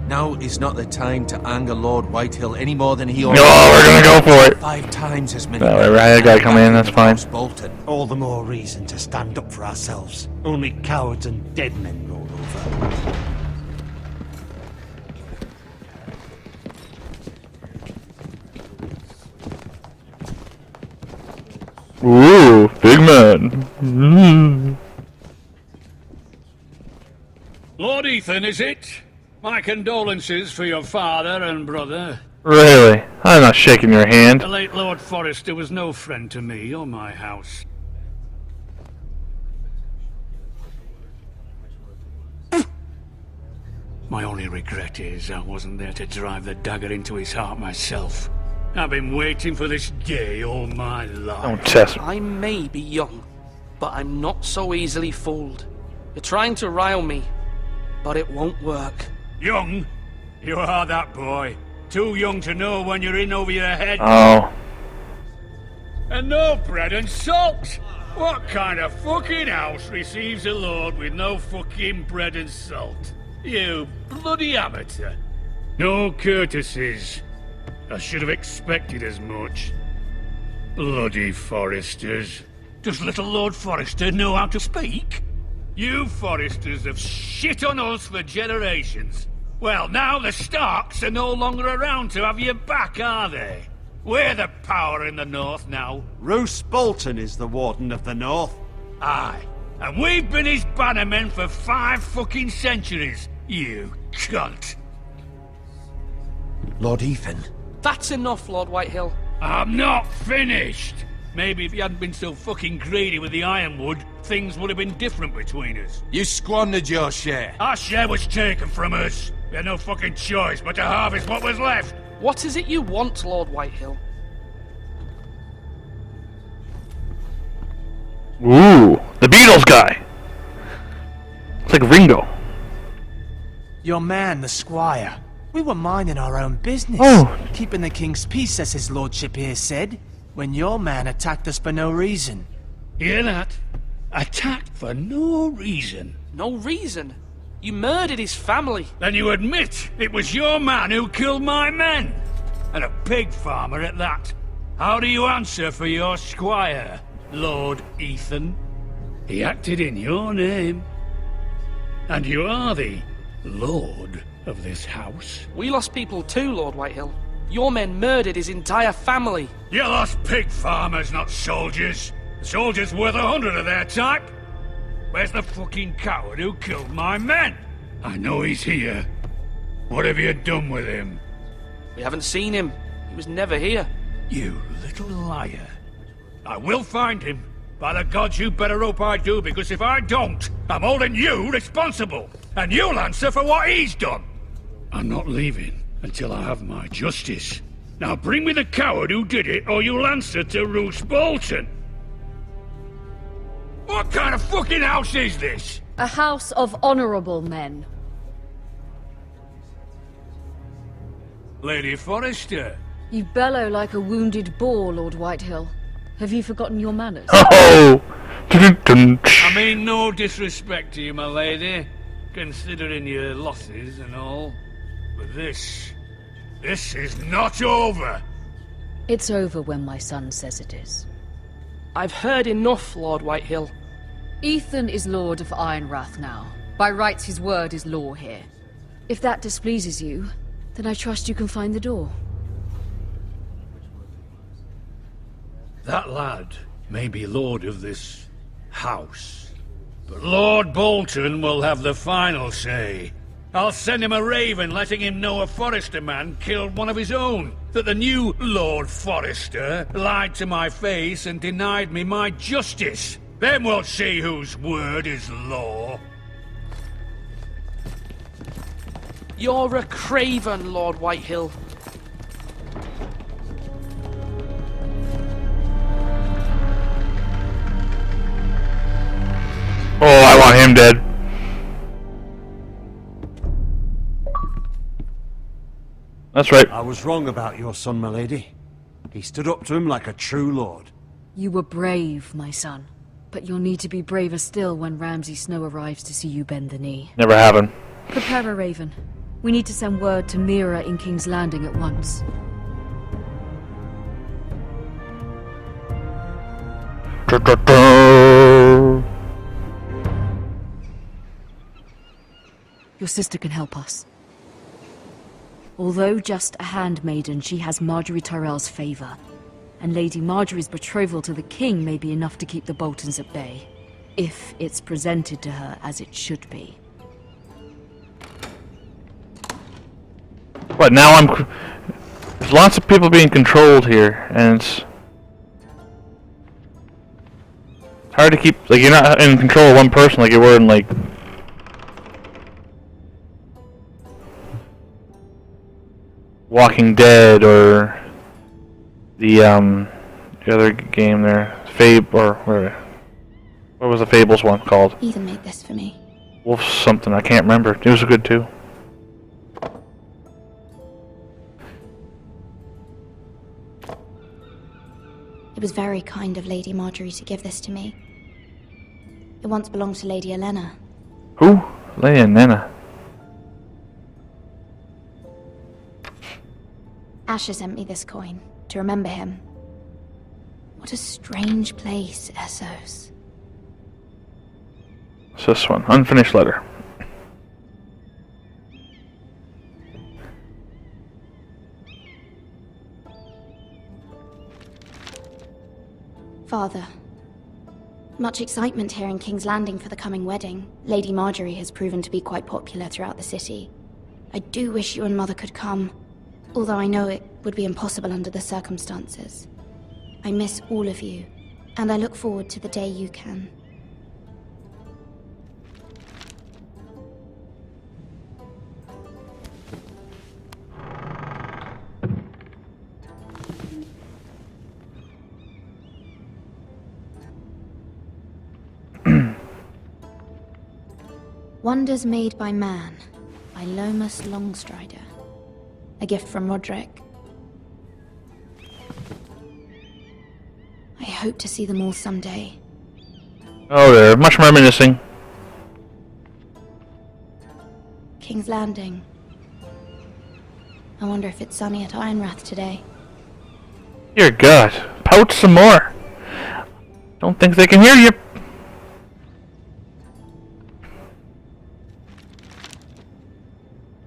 Now is not the time to anger Lord Whitehill any more than he No, we're gonna go for it. 5 times as many. No, I gotta come in, that's fine. Bolton. All the more reason to stand up for ourselves. Only cowards and dead men roll over. Ooh, big man. Lord Ethan, is it? My condolences for your father and brother. Really? I'm not shaking your hand. The late Lord Forrester was no friend to me or my house. My only regret is I wasn't there to drive the dagger into his heart myself. I've been waiting for this day all my life. Don't test me. I may be young, but I'm not so easily fooled. You're trying to rile me, but it won't work. Young? You are that boy. Too young to know when you're in over your head. Oh. And no bread and salt! What kind of fucking house receives a lord with no fucking bread and salt? You bloody amateur. No courtesies. I should have expected as much. Bloody Forresters. Does little Lord Forrester know how to speak? You Forresters have shit on us for generations. Well, now the Starks are no longer around to have your back, are they? We're the power in the north now. Roose Bolton is the Warden of the North. Aye. And we've been his bannermen for 5 fucking centuries. You cunt. Lord Ethan. That's enough, Lord Whitehill. I'm not finished. Maybe if you hadn't been so fucking greedy with the ironwood, things would have been different between us. You squandered your share. Our share was taken from us. We had no fucking choice but to harvest what was left. What is it you want, Lord Whitehill? Ooh, the Beatles guy. It's like Ringo. Your man, the squire. We were minding our own business. Oh. Keeping the king's peace, as his lordship here said, when your man attacked us for no reason. Hear that? Attacked for no reason. No reason? You murdered his family. Then you admit it was your man who killed my men. And a pig farmer at that. How do you answer for your squire, Lord Ethan? He acted in your name. And you are the lord of this house. We lost people too, Lord Whitehill. Your men murdered his entire family. You lost pig farmers, not soldiers. The soldiers worth 100 of their type. Where's the fucking coward who killed my men? I know he's here. What have you done with him? We haven't seen him. He was never here. You little liar. I will find him. By the gods, you better hope I do, because if I don't, I'm holding you responsible. And you'll answer for what he's done. I'm not leaving until I have my justice. Now bring me the coward who did it, or you'll answer to Roose Bolton. What kind of fucking house is this? A house of honorable men. Lady Forrester. You bellow like a wounded boar, Lord Whitehill. Have you forgotten your manners? Oh! I mean no disrespect to you, my lady, considering your losses and all. But this is not over. It's over when my son says it is. I've heard enough, Lord Whitehill. Ethan is Lord of Ironrath now. By rights, his word is law here. If that displeases you, then I trust you can find the door. That lad may be lord of this house, but Lord Bolton will have the final say. I'll send him a raven letting him know a Forrester man killed one of his own, that the new Lord Forrester lied to my face and denied me my justice. Then we'll see whose word is law. You're a craven, Lord Whitehill. Oh, I want him dead. That's right. I was wrong about your son, my lady. He stood up to him like a true lord. You were brave, my son. But you'll need to be braver still when Ramsay Snow arrives to see you bend the knee. Never happened. Prepare a raven. We need to send word to Mira in King's Landing at once. Your sister can help us. Although just a handmaiden, she has Marjorie Tyrell's favor. And Lady Marjorie's betrothal to the king may be enough to keep the Boltons at bay. If it's presented to her as it should be. What, now I'm... There's lots of people being controlled here, and it's hard to keep... Like, you're not in control of one person like you were in, like... Walking Dead, or... The other game there. What was the Fables one called? Ethan made this for me. Wolf something, I can't remember. It was good too. It was very kind of Lady Marjorie to give this to me. It once belonged to Lady Elena. Who? Lady Elena. Asher sent me this coin to remember him. What a strange place, Essos. What's this one? Unfinished letter. Father, much excitement here in King's Landing for the coming wedding. Lady Marjorie has proven to be quite popular throughout the city. I do wish you and Mother could come, although I know it would be impossible under the circumstances. I miss all of you, and I look forward to the day you can. Wonders Made by Man, by Lomas Longstrider. A gift from Roderick. I hope to see them all someday. Oh, there. Much reminiscing. King's Landing. I wonder if it's sunny at Ironrath today. Dear God. Pout some more. Don't think they can hear you.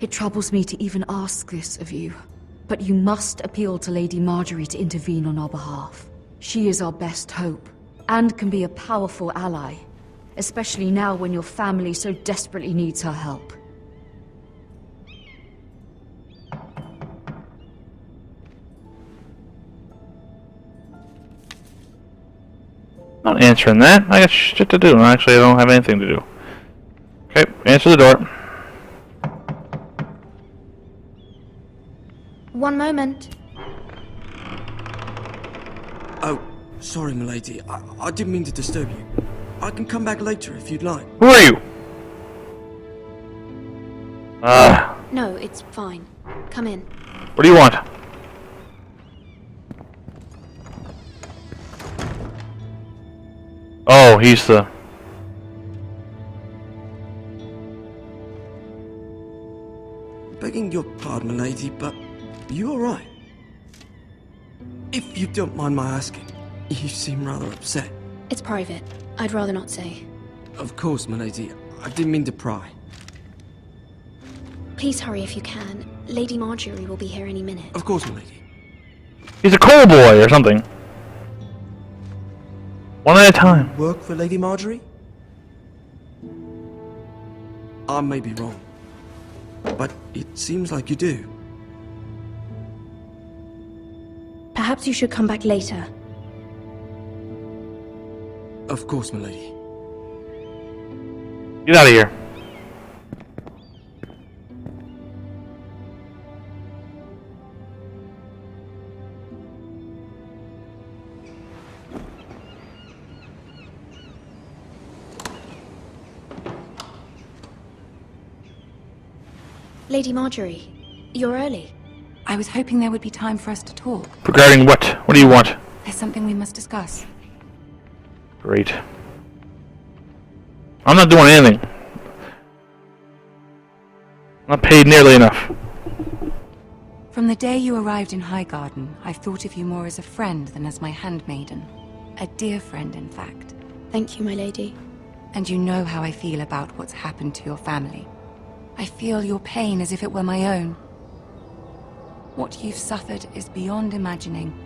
It troubles me to even ask this of you, but you must appeal to Lady Marjorie to intervene on our behalf. She is our best hope, and can be a powerful ally, especially now when your family so desperately needs her help. Not answering that. I got shit to do. Actually, I don't have anything to do. Okay, answer the door. One moment. Oh, sorry, milady. I didn't mean to disturb you. I can come back later if you'd like. Who are you? No, it's fine. Come in. What do you want? Oh, he's the... Begging your pardon, milady, but you alright? If you don't mind my asking, you seem rather upset. It's private. I'd rather not say. Of course, milady. I didn't mean to pry. Please hurry if you can. Lady Marjorie will be here any minute. Of course, milady. He's a coal boy or something. One at a time. Work for Lady Marjorie? I may be wrong, but it seems like you do. Perhaps you should come back later. Of course, milady. Get out of here. Lady Marjorie, you're early. I was hoping there would be time for us to talk. Regarding what? What do you want? There's something we must discuss. Great. I'm not doing anything. I'm not paid nearly enough. From the day you arrived in Highgarden, I've thought of you more as a friend than as my handmaiden. A dear friend, in fact. Thank you, my lady. And you know how I feel about what's happened to your family. I feel your pain as if it were my own. What you've suffered is beyond imagining.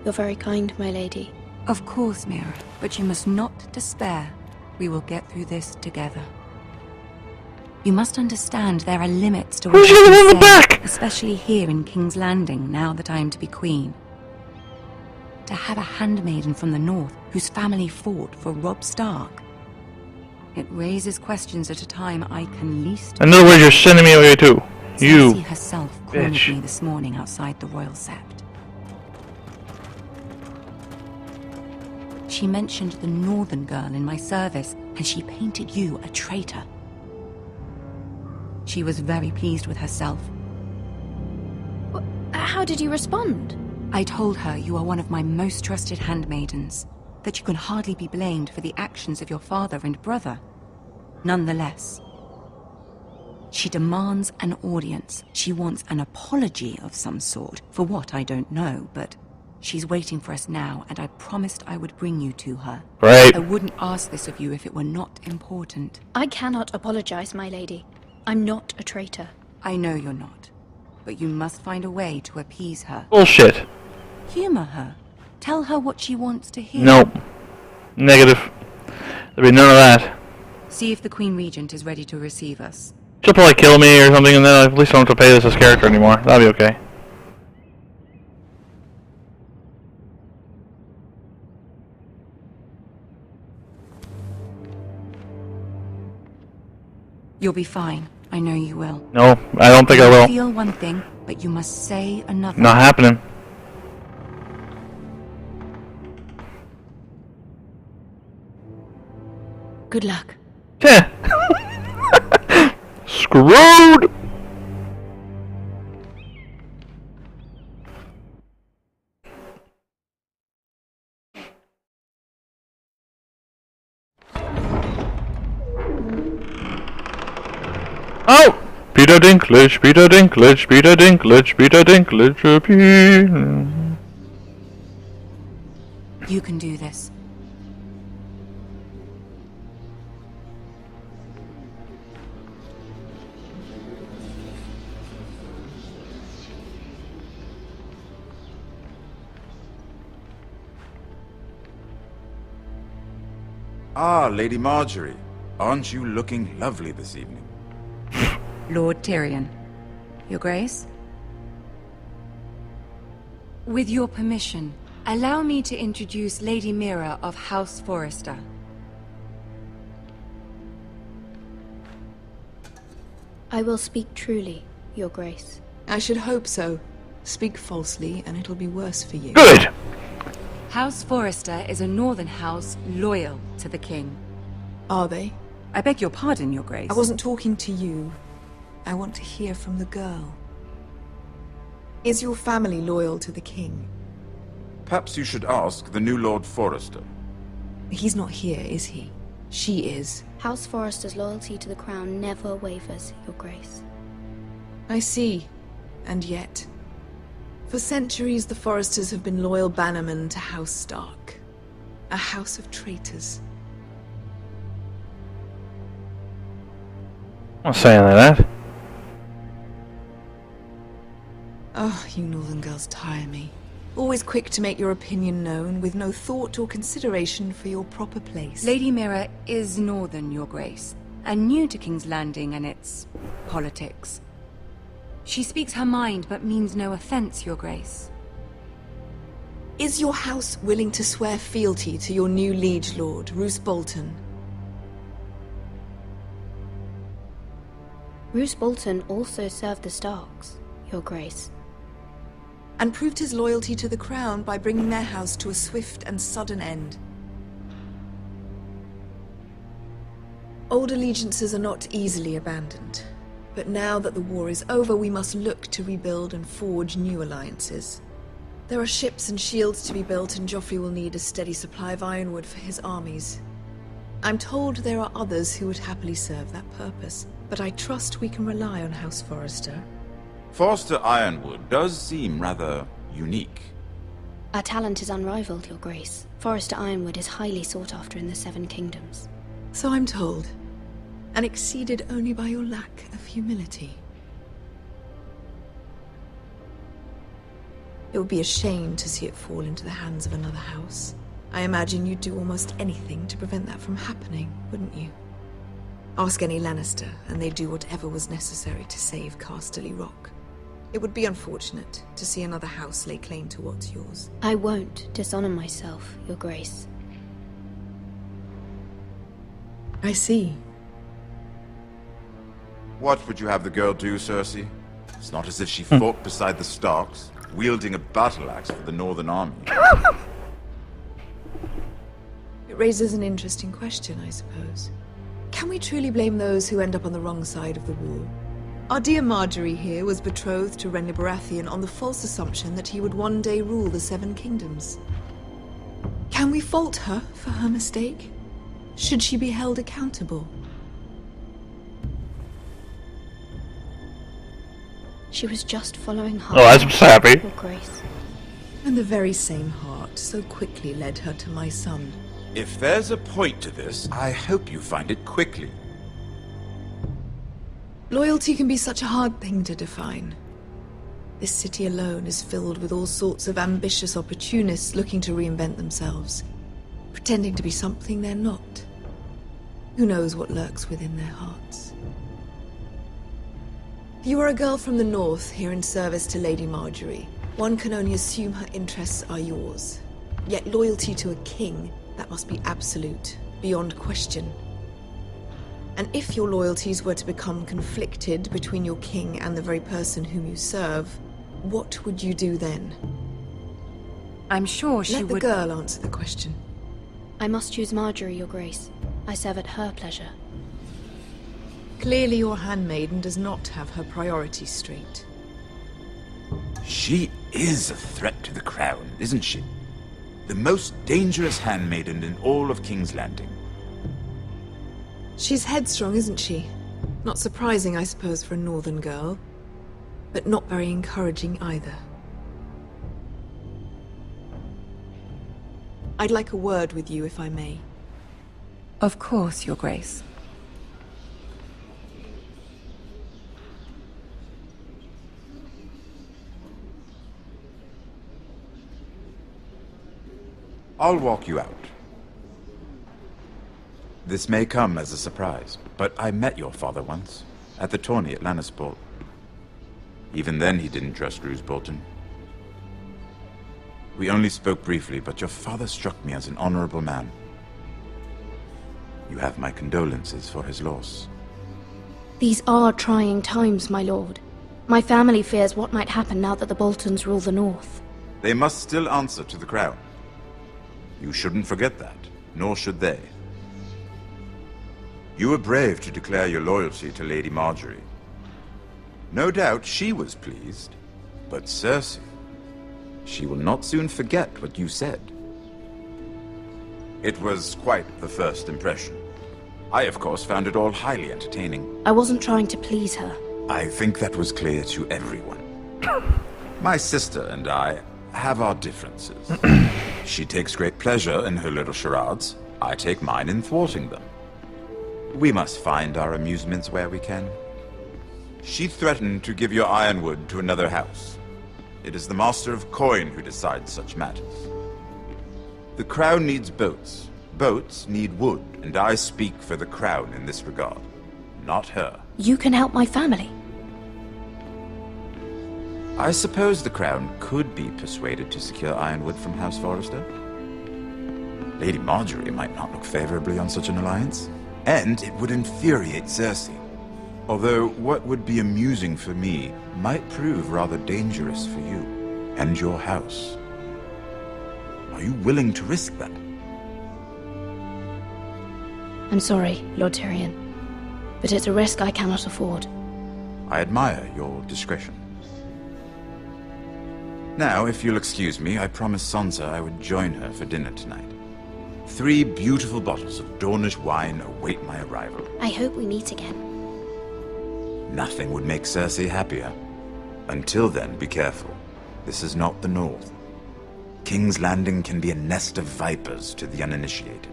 You're very kind, my lady. Of course, Mira, but you must not despair. We will get through this together. You must understand there are limits to what you can say, especially here in King's Landing, now that I am to be queen. To have a handmaiden from the north whose family fought for Robb Stark. It raises questions at a time I can least... In other words, you're sending me away too. You Cersei herself cornered bitch. me this morning outside the Royal Sept. She mentioned the northern girl in my service, and she painted you a traitor. She was very pleased with herself. How did you respond? I told her you are one of my most trusted handmaidens, that you can hardly be blamed for the actions of your father and brother. Nonetheless, she demands an audience. She wants an apology of some sort, for what I don't know, but she's waiting for us now, and I promised I would bring you to her. Right. I wouldn't ask this of you if it were not important. I cannot apologize, my lady. I'm not a traitor. I know you're not, but you must find a way to appease her. Bullshit. Humor her. Tell her what she wants to hear. Nope. Negative. There'll be none of that. See if the Queen Regent is ready to receive us. She'll probably kill me or something, and then at least I don't have to pay this as character anymore. That'll be okay. You'll be fine. I know you will. No, I don't think I will. Feel one thing, but you must say another. Not happening. Good luck. Yeah. Screwed! Oh! Peter Dinklage, Peter Dinklage, Peter Dinklage, Peter Dinklage, Peter... You can do this. Ah, Lady Marjorie. Aren't you looking lovely this evening? Lord Tyrion. Your Grace? With your permission, allow me to introduce Lady Mira of House Forrester. I will speak truly, Your Grace. I should hope so. Speak falsely, and it'll be worse for you. Good! House Forrester is a northern house loyal to the king. Are they? I beg your pardon, Your Grace. I wasn't talking to you. I want to hear from the girl. Is your family loyal to the king? Perhaps you should ask the new Lord Forrester. He's not here, is he? She is. House Forrester's loyalty to the crown never wavers, Your Grace. I see. And yet... For centuries, the Forresters have been loyal bannermen to House Stark. A house of traitors. I'm not saying like that. Oh, you northern girls tire me. Always quick to make your opinion known, with no thought or consideration for your proper place. Lady Mira is northern, Your Grace, and new to King's Landing and its politics. She speaks her mind, but means no offense, Your Grace. Is your house willing to swear fealty to your new liege lord, Roose Bolton? Roose Bolton also served the Starks, Your Grace. And proved his loyalty to the crown by bringing their house to a swift and sudden end. Old allegiances are not easily abandoned. But now that the war is over, we must look to rebuild and forge new alliances. There are ships and shields to be built, and Joffrey will need a steady supply of ironwood for his armies. I'm told there are others who would happily serve that purpose, but I trust we can rely on House Forrester. Forrester Ironwood does seem rather unique. Our talent is unrivaled, Your Grace. Forrester Ironwood is highly sought after in the Seven Kingdoms. So I'm told. And exceeded only by your lack of humility. It would be a shame to see it fall into the hands of another house. I imagine you'd do almost anything to prevent that from happening, wouldn't you? Ask any Lannister, and they'd do whatever was necessary to save Casterly Rock. It would be unfortunate to see another house lay claim to what's yours. I won't dishonor myself, Your Grace. I see. What would you have the girl do, Cersei? It's not as if she fought beside the Starks, wielding a battle axe for the Northern Army. It raises an interesting question, I suppose. Can we truly blame those who end up on the wrong side of the war? Our dear Marjorie here was betrothed to Renly Baratheon on the false assumption that he would one day rule the Seven Kingdoms. Can we fault her for her mistake? Should she be held accountable? She was just following her. Oh, I'm happy. Your Grace. And the very same heart so quickly led her to my son. If there's a point to this, I hope you find it quickly. Loyalty can be such a hard thing to define. This city alone is filled with all sorts of ambitious opportunists looking to reinvent themselves, pretending to be something they're not. Who knows what lurks within their hearts? You are a girl from the north, here in service to Lady Marjorie. One can only assume her interests are yours. Yet loyalty to a king, that must be absolute, beyond question. And if your loyalties were to become conflicted between your king and the very person whom you serve, what would you do then? I'm sure she would... Let the girl answer the question. I must choose Marjorie, Your Grace. I serve at her pleasure. Clearly your handmaiden does not have her priorities straight. She is a threat to the crown, isn't she? The most dangerous handmaiden in all of King's Landing. She's headstrong, isn't she? Not surprising, I suppose, for a northern girl, but not very encouraging either. I'd like a word with you, if I may. Of course, Your Grace. I'll walk you out. This may come as a surprise, but I met your father once, at the tourney at Lannisport. Even then he didn't trust Roose Bolton. We only spoke briefly, but your father struck me as an honorable man. You have my condolences for his loss. These are trying times, my lord. My family fears what might happen now that the Boltons rule the North. They must still answer to the crown. You shouldn't forget that, nor should they. You were brave to declare your loyalty to Lady Marjorie. No doubt she was pleased, but Cersei, she will not soon forget what you said. It was quite the first impression. I, of course, found it all highly entertaining. I wasn't trying to please her. I think that was clear to everyone. My sister and I have our differences. She takes great pleasure in her little charades. I take mine in thwarting them. We must find our amusements where we can. She threatened to give your ironwood to another house. It is the Master of Coin who decides such matters. The crown needs boats. Boats need wood, and I speak for the crown in this regard, not her. You can help my family. I suppose the crown could be persuaded to secure ironwood from House Forrester. Lady Marjorie might not look favorably on such an alliance, and it would infuriate Cersei. Although what would be amusing for me might prove rather dangerous for you and your house. Are you willing to risk that? I'm sorry, Lord Tyrion, but it's a risk I cannot afford. I admire your discretion. Now, if you'll excuse me, I promised Sansa I would join her for dinner tonight. 3 beautiful bottles of Dornish wine await my arrival. I hope we meet again. Nothing would make Cersei happier. Until then, be careful. This is not the North. King's Landing can be a nest of vipers to the uninitiated.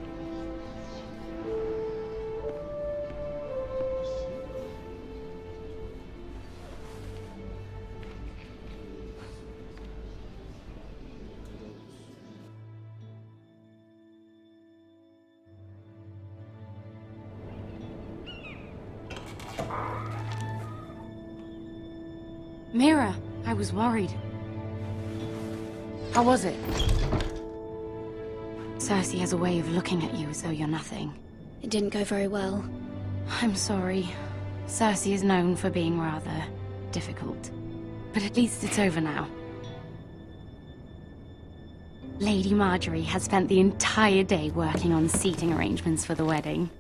Mira, I was worried. How was it? Cersei has a way of looking at you as though you're nothing. It didn't go very well. I'm sorry. Cersei is known for being rather difficult. But at least it's over now. Lady Marjorie has spent the entire day working on seating arrangements for the wedding.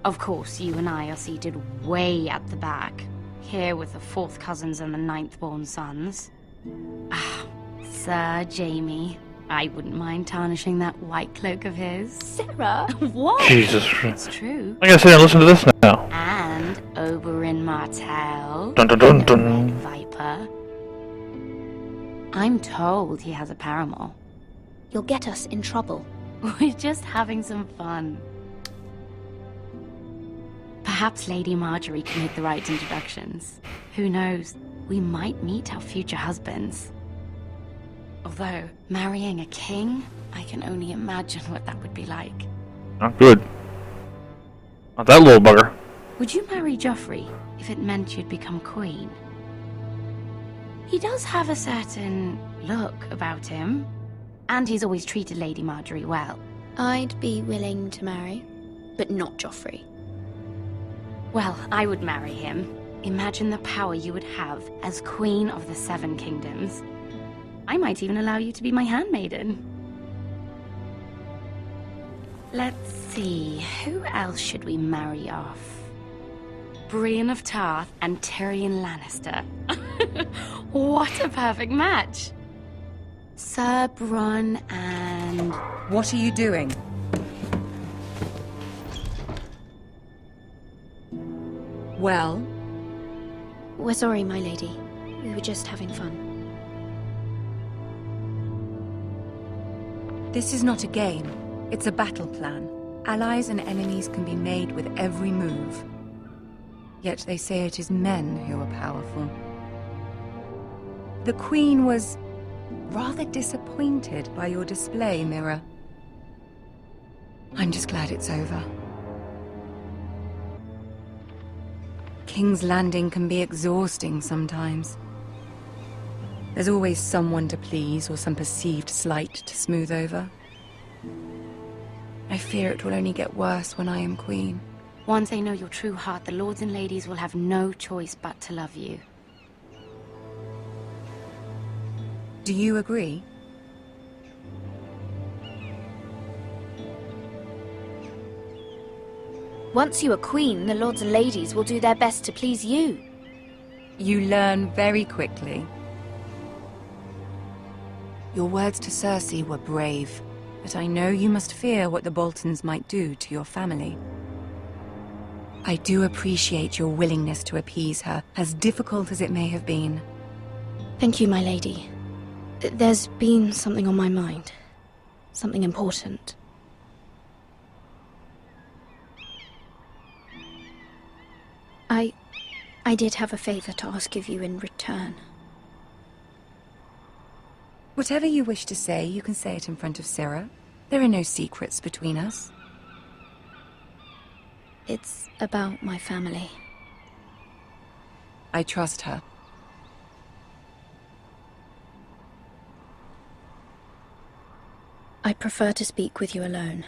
Of course, you and I are seated way at the back. Here with the 4th cousins and the 9th-born sons. Ah, Sir Jaime. I wouldn't mind tarnishing that white cloak of his. Sarah? What? Jesus. It's true. I gotta sit and listen to this now. And Oberyn Martell. Dun dun dun dun. The Red Viper. I'm told he has a paramour. You'll get us in trouble. We're just having some fun. Perhaps Lady Marjorie can make the right introductions. Who knows? We might meet our future husbands. Although, marrying a king, I can only imagine what that would be like. Not good. Not that little bugger. Would you marry Joffrey if it meant you'd become queen? He does have a certain look about him, and he's always treated Lady Marjorie well. I'd be willing to marry, but not Joffrey. Well, I would marry him. Imagine the power you would have as Queen of the 7 Kingdoms. I might even allow you to be my handmaiden. Let's see, who else should we marry off? Brienne of Tarth and Tyrion Lannister. What a perfect match! Sir Bronn and... What are you doing? Well? We're sorry, my lady. We were just having fun. This is not a game. It's a battle plan. Allies and enemies can be made with every move. Yet they say it is men who are powerful. The Queen was rather disappointed by your display, Mira. I'm just glad it's over. King's Landing can be exhausting sometimes. There's always someone to please or some perceived slight to smooth over. I fear it will only get worse when I am queen. Once they know your true heart, the lords and ladies will have no choice but to love you. Do you agree? Once you are queen, the lords and ladies will do their best to please you. You learn very quickly. Your words to Cersei were brave, but I know you must fear what the Boltons might do to your family. I do appreciate your willingness to appease her, as difficult as it may have been. Thank you, my lady. There's been something on my mind. Something important. I did have a favor to ask of you in return. Whatever you wish to say, you can say it in front of Sarah. There are no secrets between us. It's about my family. I trust her. I prefer to speak with you alone.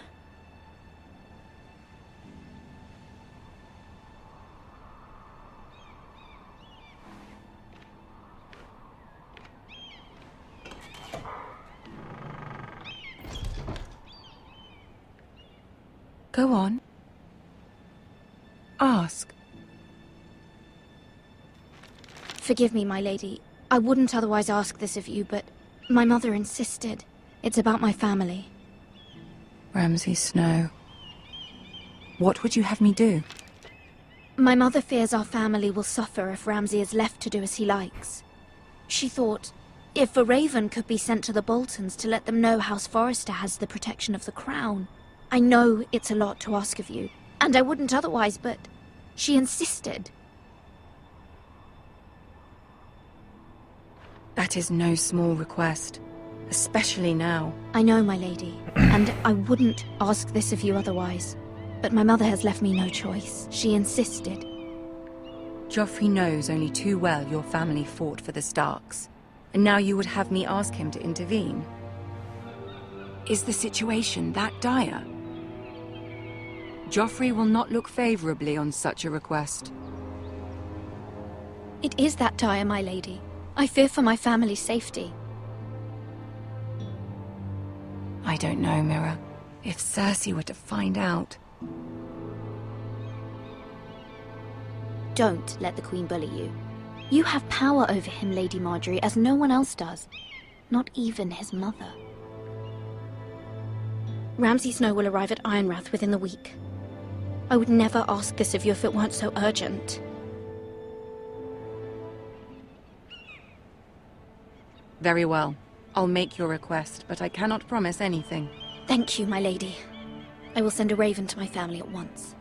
Go on. Ask. Forgive me, my lady. I wouldn't otherwise ask this of you, but my mother insisted. It's about my family. Ramsay Snow. What would you have me do? My mother fears our family will suffer if Ramsay is left to do as he likes. She thought, if a raven could be sent to the Boltons to let them know House Forrester has the protection of the crown. I know it's a lot to ask of you, and I wouldn't otherwise, but she insisted. That is no small request, especially now. I know, my lady, and I wouldn't ask this of you otherwise. But my mother has left me no choice. She insisted. Joffrey knows only too well your family fought for the Starks, and now you would have me ask him to intervene. Is the situation that dire? Joffrey will not look favorably on such a request. It is that dire, my lady. I fear for my family's safety. I don't know, Mira. If Cersei were to find out... Don't let the Queen bully you. You have power over him, Lady Marjorie, as no one else does. Not even his mother. Ramsay Snow will arrive at Ironrath within the week. I would never ask this of you if it weren't so urgent. Very well. I'll make your request, but I cannot promise anything. Thank you, my lady. I will send a raven to my family at once.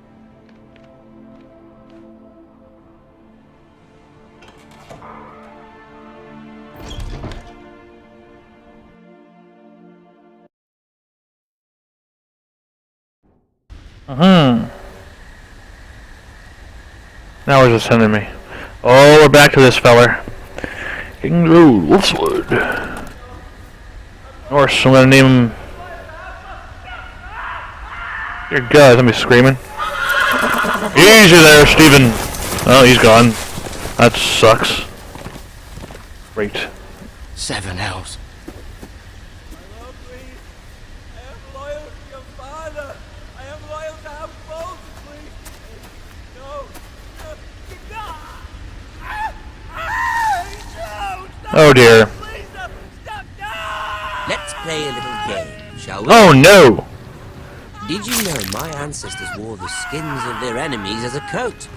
Now where's it sending me? Oh, we're back to this feller. King Road, Wolfswood. Norse, I'm gonna name him... Dear God, somebody's screaming. Easy there, Stephen. Oh, he's gone. That sucks. Great. 7 elves. Oh dear. Let's play a little game, shall we? Oh no! Did you know my ancestors wore the skins of their enemies as a coat?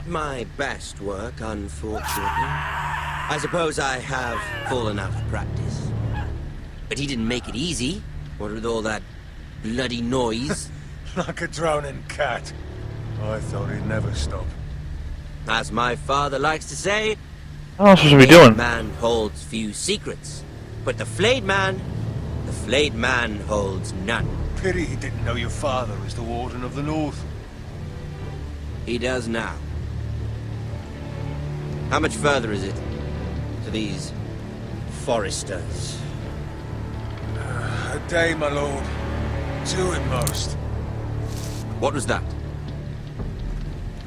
Not my best work, unfortunately. I suppose I have fallen out of practice. But he didn't make it easy. What with all that bloody noise? Like a drowning cat. I thought he'd never stop. As my father likes to say, what else should we be "A doing? man holds few secrets, but the flayed man holds none." Pity he didn't know your father was the Warden of the North. He does now. How much further is it to these foresters? A day, my lord. 2 at most. What was that?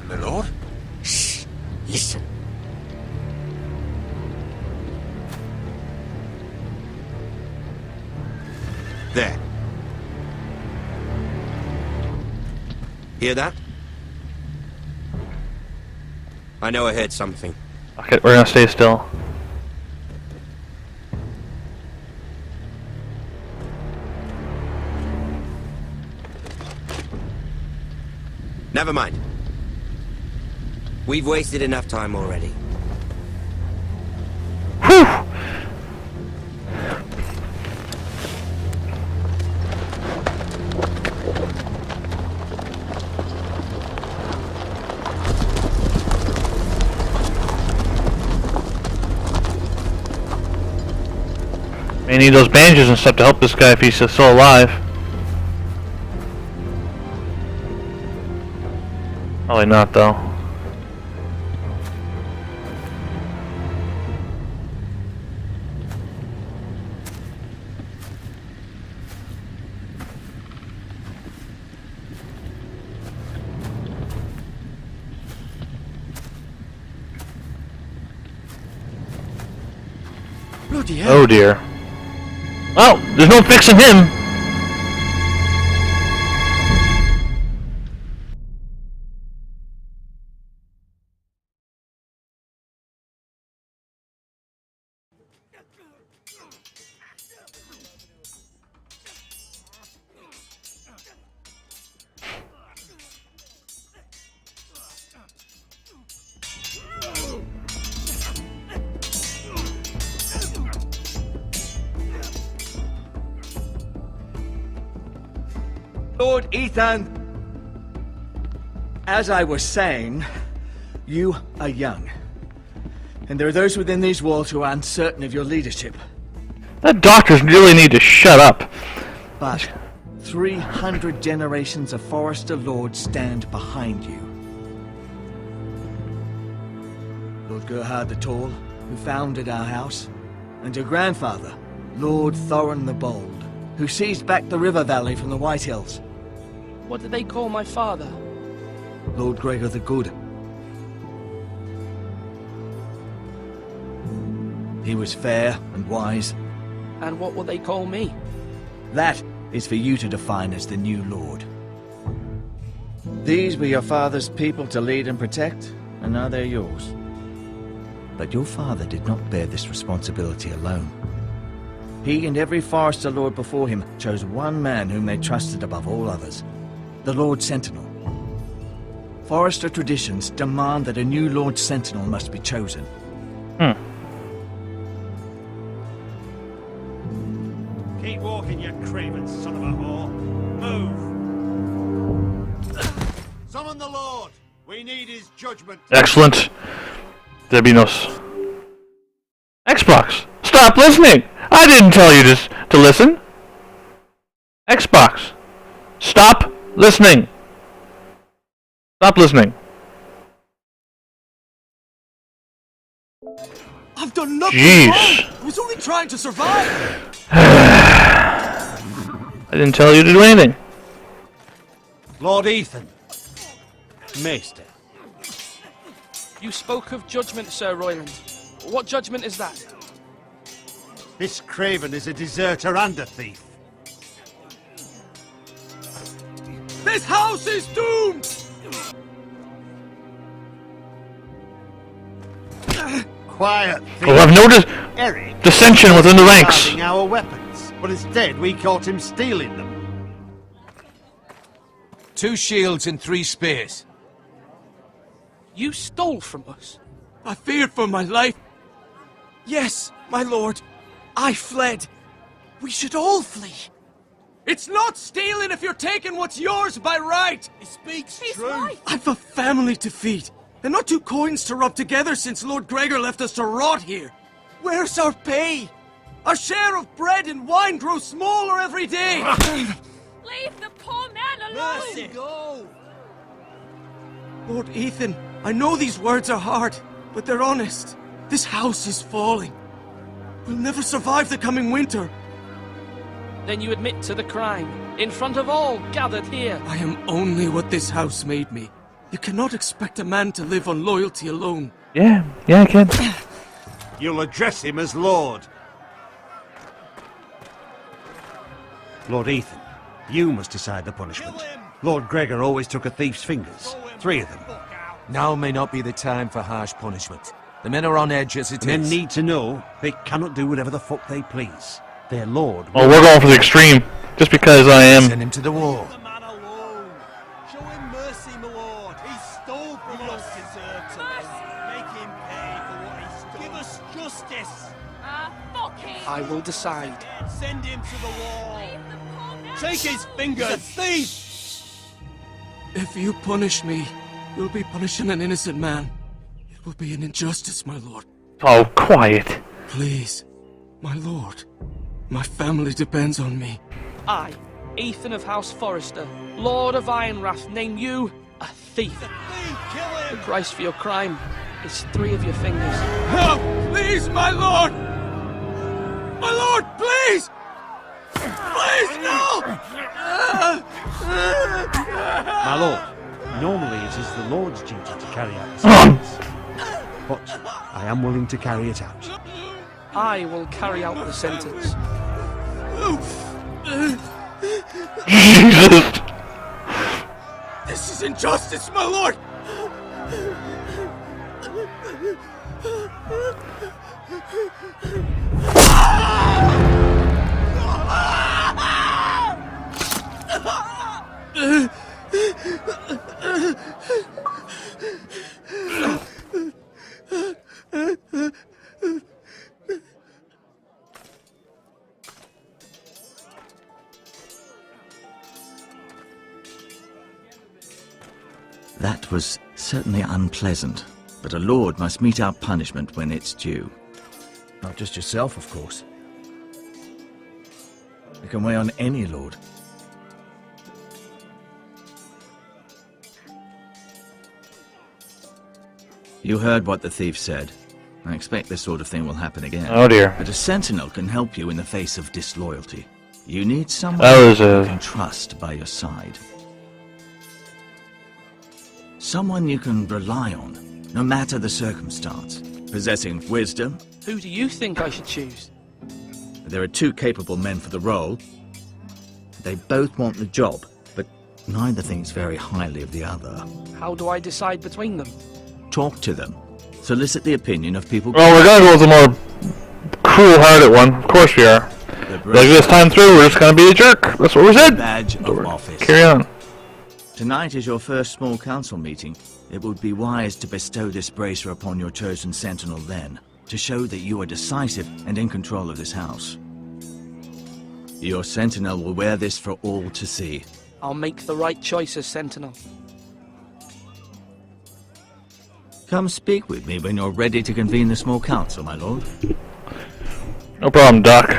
My lord? Shh! Listen. There. Hear that? I know I heard something. Okay, we're gonna stay still. Never mind. We've wasted enough time already. Whew! May need those bandages and stuff to help this guy if he's still alive. Probably not, though. Bloody hell. Oh dear. Well, there's no fixing him. Lord Ethan, as I was saying, you are young. And there are those within these walls who are uncertain of your leadership. That doctors really need to shut up. But 300 generations of Forester Lords stand behind you. Lord Gerhard the Tall, who founded our house, and your grandfather, Lord Thorin the Bold, who seized back the river valley from the White Hills. What did they call my father? Lord Gregor the Good. He was fair and wise. And what will they call me? That is for you to define as the new lord. These were your father's people to lead and protect, and now they're yours. But your father did not bear this responsibility alone. He and every Forester Lord before him chose one man whom they trusted above all others, the Lord Sentinel. Forester traditions demand that a new Lord Sentinel must be chosen. Keep walking, you craven son of a whore. Move! Summon the Lord! We need his judgment. Excellent. There be no Xbox! Stop listening! I didn't tell you to listen! Xbox! Stop listening! Stop listening. I've done nothing Jeez. wrong! I was only trying to survive! I didn't tell you to do anything. Lord Ethan. Maester. You spoke of judgment, Sir Royland. What judgment is that? This craven is a deserter and a thief. This house is doomed! Quiet, thief. Oh, I've noticed Eric dissension within the ranks. guarding our weapons, but instead we caught him stealing them. 2 shields and 3 spears. You stole from us. I feared for my life. Yes, my lord. I fled. We should all flee. It's not stealing if you're taking what's yours by right. He speaks He's true. right. I've a family to feed, and not 2 coins to rub together since Lord Gregor left us to rot here. Where's our pay? Our share of bread and wine grows smaller every day. Leave the poor man alone! Mercy, go! Lord Ethan, I know these words are hard, but they're honest. This house is falling. We'll never survive the coming winter. Then you admit to the crime, in front of all gathered here. I am only what this house made me. You cannot expect a man to live on loyalty alone. Yeah, I can. You'll address him as Lord. Lord Ethan, you must decide the punishment. Lord Gregor always took a thief's fingers. 3 of them. Now may not be the time for harsh punishment. The men are on edge as it is. Men need to know they cannot do whatever the fuck they please. Their lord... Oh, we're going for the extreme. Just because I am... Send him to the wall. Leave the man alone. Show him mercy, my lord. He stole from us. Deserve to make him pay for what he stole. Give us justice. Fuck him! I will decide. Send him to the wall. Take his fingers. He's a thief. If you punish me, you'll be punishing an innocent man. It will be an injustice, my lord. Oh, quiet. Please, my lord. My family depends on me. I, Ethan of House Forrester, Lord of Ironwrath, name you a thief. The price for your crime is 3 of your fingers. Help! Please, my lord! My lord, please! Please, no! My lord, normally it is the Lord's duty to carry out the sentence. But I am willing to carry it out. I will carry out the sentence. Jesus! This is injustice, my lord! That was certainly unpleasant, but a lord must mete out punishment when it's due. Not just yourself, of course. It can weigh on any lord. You heard what the thief said. I expect this sort of thing will happen again. Oh dear. But a sentinel can help you in the face of disloyalty. You need someone That was you can trust by your side. Someone you can rely on, no matter the circumstance. Possessing wisdom. Who do you think I should choose? There are 2 capable men for the role. They both want the job, but neither thinks very highly of the other. How do I decide between them? Talk to them. Solicit the opinion of people... Well, we're gonna go with the more cruel-hearted one. Of course we are. Like this time through, we're just gonna be a jerk. That's what we said. Badge of office. Carry on. Tonight is your first small council meeting. It would be wise to bestow this bracer upon your chosen sentinel then, to show that you are decisive and in control of this house. Your sentinel will wear this for all to see. I'll make the right choice as sentinel. Come speak with me when you're ready to convene the small council, my lord. No problem, Doc.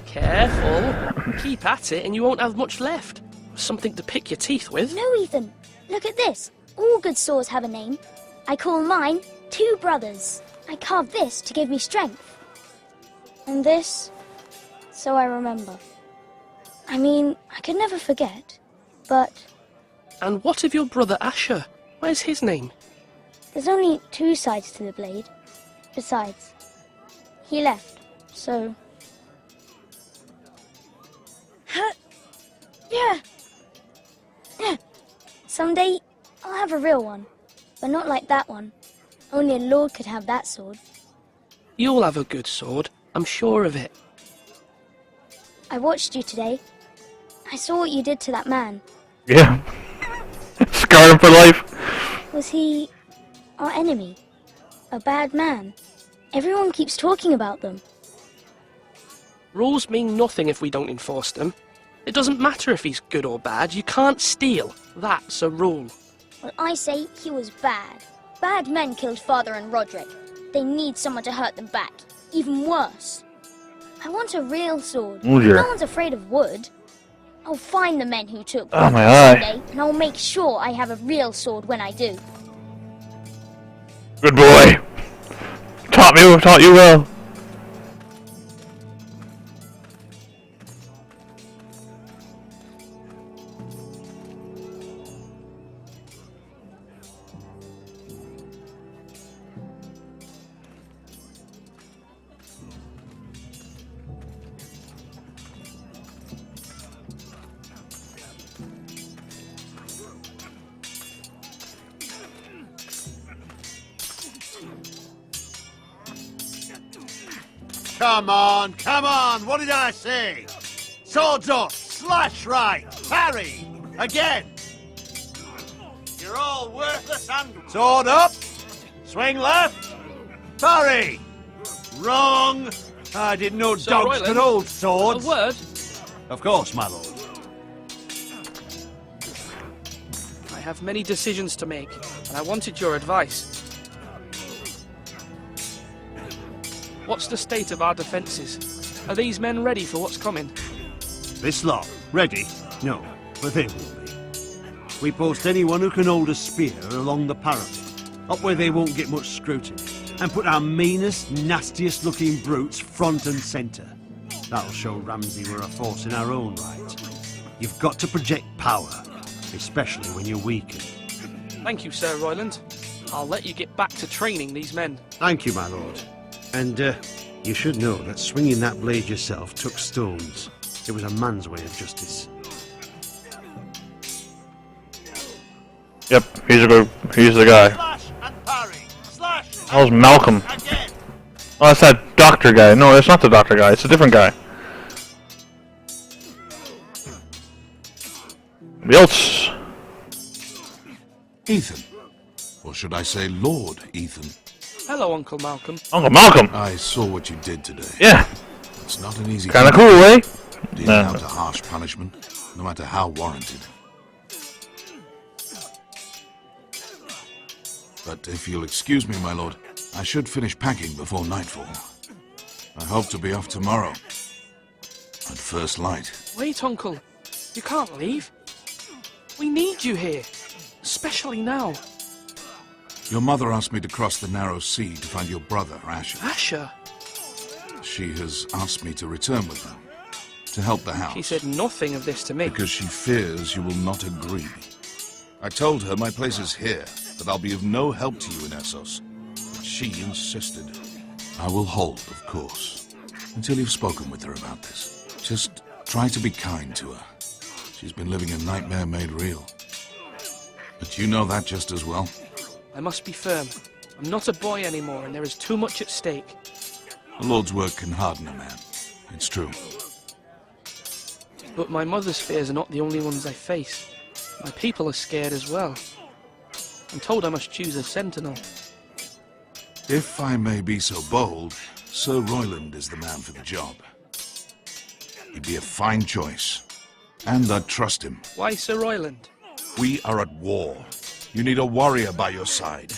Careful. Keep at it and you won't have much left. Something to pick your teeth with. No, Ethan. Look at this. All good swords have a name. I call mine 2 brothers. I carved this to give me strength. And this, so I remember. I mean, I could never forget, but And what of your brother Asher? Where's his name? there's only two sides to the blade. Besides, he left, so... Yeah. Someday, I'll have a real one, but not like that one. Only a lord could have that sword. You'll have a good sword, I'm sure of it. I watched you today. I saw what you did to that man. Yeah. Scarred him for life. Was he our enemy? A bad man? Everyone keeps talking about them. Rules mean nothing if we don't enforce them. It doesn't matter if he's good or bad, you can't steal. That's a rule. Well, I say he was bad. Bad men killed Father and Roderick. They need someone to hurt them back. Even worse. I want a real sword. Oh, dear. No one's afraid of wood. I'll find the men who took Oh, my someday, eye. and I'll make sure I have a real sword when I do. Good boy. Taught you well. Come on, what did I say? Swords up, slash right, parry, again. You're all worthless and... Sword up, swing left, parry. Wrong. I didn't know Sir dogs Royland, could hold swords. A word? Of course, my lord. I have many decisions to make, and I wanted your advice. What's the state of our defences? Are these men ready for what's coming? This lot, ready? No, but they will be. We post anyone who can hold a spear along the parapet, up where they won't get much scrutiny, and put our meanest, nastiest looking brutes front and centre. That'll show Ramsay we're a force in our own right. You've got to project power, especially when you're weakened. Thank you, Sir Royland. I'll let you get back to training these men. Thank you, my lord. And, you should know that swinging that blade yourself took stones. It was a man's way of justice. Yep, he's the guy. That was Malcolm. Oh, that's that doctor guy. No, it's not the doctor guy. It's a different guy. Else. Ethan. Or should I say Lord Ethan? Hello, Uncle Malcolm. Uncle Malcolm! I saw what you did today. Yeah. It's not an easy Kinda thing. cool, eh? Dealing out a harsh punishment, no matter how warranted. But if you'll excuse me, my lord, I should finish packing before nightfall. I hope to be off tomorrow. At first light. Wait, Uncle. You can't leave. We need you here. Especially now. Your mother asked me to cross the narrow sea to find your brother, Asher. Asher? She has asked me to return with her, to help the house. She said nothing of this to me. Because she fears you will not agree. I told her my place is here, that I'll be of no help to you in Essos. But she insisted. I will hold, of course, until you've spoken with her about this. Just try to be kind to her. She's been living a nightmare made real. But you know that just as well. I must be firm. I'm not a boy anymore, and there is too much at stake. The Lord's work can harden a man. It's true. But my mother's fears are not the only ones I face. My people are scared as well. I'm told I must choose a sentinel. If I may be so bold, Sir Royland is the man for the job. He'd be a fine choice. And I'd trust him. Why Sir Royland? We are at war. You need a warrior by your side.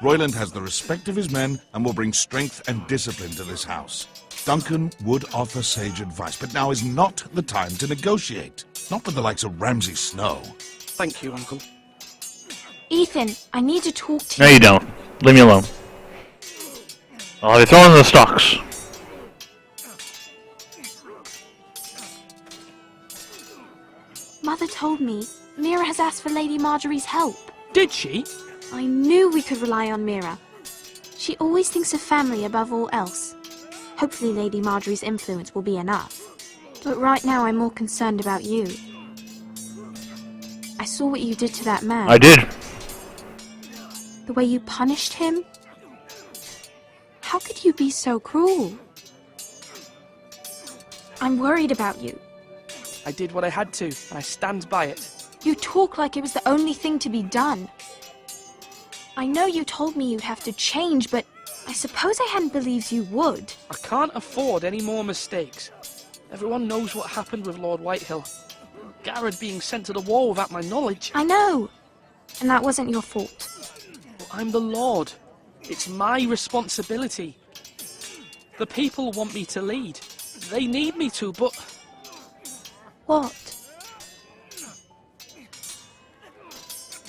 Royland has the respect of his men and will bring strength and discipline to this house. Duncan would offer sage advice, but now is not the time to negotiate. Not with the likes of Ramsay Snow. Thank you, Uncle. Ethan, I need to talk to No, you. you don't. Leave me alone. I'll be throwing the stocks. Mother told me Mira has asked for Lady Marjorie's help. Did she? I knew we could rely on Mira. She always thinks of family above all else. Hopefully Lady Marjorie's influence will be enough. But right now I'm more concerned about you. I saw what you did to that man. I did. The way you punished him. How could you be so cruel? I'm worried about you. I did what I had to, and I stand by it. You talk like it was the only thing to be done. I know you told me you'd have to change, but I suppose I hadn't believed you would. I can't afford any more mistakes. Everyone knows what happened with Lord Whitehill. Garrett being sent to the war without my knowledge. I know. And that wasn't your fault. But I'm the Lord. It's my responsibility. The people want me to lead. They need me to, but... What?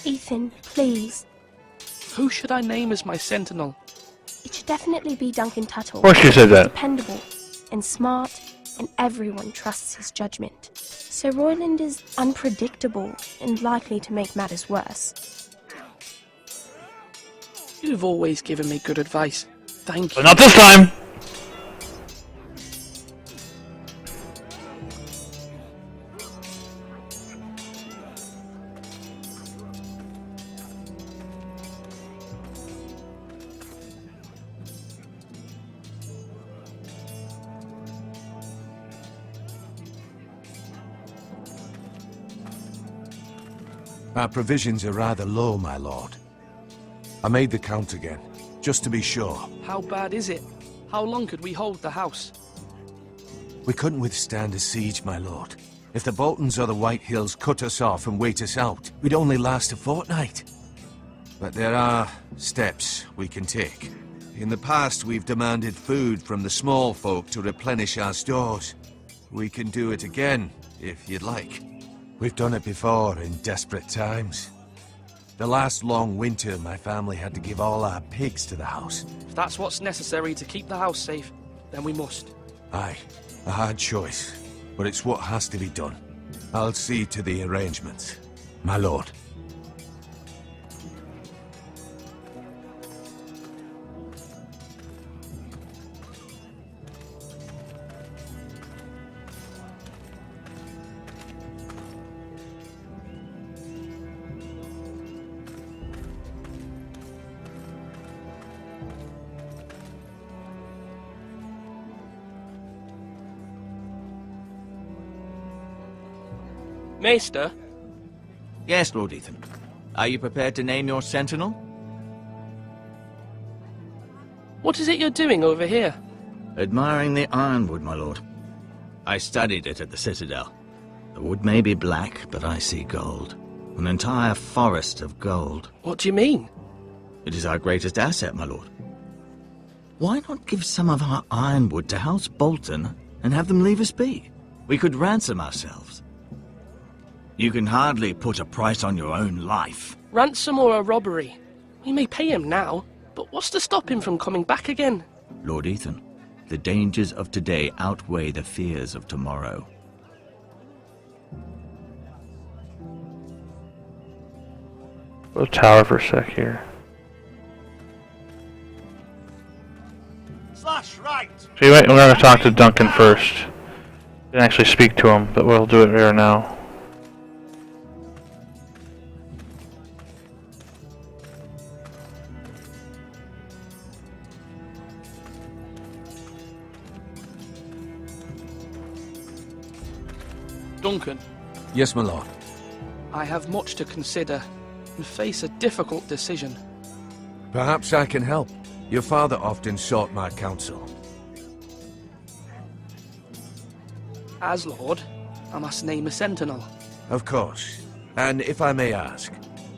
Ethan, please. Who should I name as my sentinel? It should definitely be Duncan Tuttle. Of course you said that. Dependable and smart, and everyone trusts his judgment. Sir Royland is unpredictable and likely to make matters worse. You've always given me good advice. Thank you. But not this time! Our provisions are rather low, my lord. I made the count again, just to be sure. How bad is it? How long could we hold the house? We couldn't withstand a siege, my lord. If the Boltons or the Whitehills cut us off and wait us out, we'd only last a fortnight. But there are steps we can take. In the past, we've demanded food from the small folk to replenish our stores. We can do it again, if you'd like. We've done it before in desperate times. The last long winter, my family had to give all our pigs to the house. If that's what's necessary to keep the house safe, then we must. Aye, a hard choice, but it's what has to be done. I'll see to the arrangements, my lord. Maester? Yes, Lord Ethan. Are you prepared to name your sentinel? What is it you're doing over here? Admiring the ironwood, my lord. I studied it at the Citadel. The wood may be black, but I see gold. An entire forest of gold. What do you mean? It is our greatest asset, my lord. Why not give some of our ironwood to House Bolton and have them leave us be? We could ransom ourselves. You can hardly put a price on your own life. Ransom or a robbery? We may pay him now, but what's to stop him from coming back again? Lord Ethan, the dangers of today outweigh the fears of tomorrow. Go tower for a sec here. Slash right. So we're going to talk to Duncan first. And actually speak to him, but we'll do it here now. Duncan. Yes, my lord. I have much to consider and face a difficult decision. Perhaps I can help. Your father often sought my counsel. As Lord, I must name a sentinel. Of course. And if I may ask,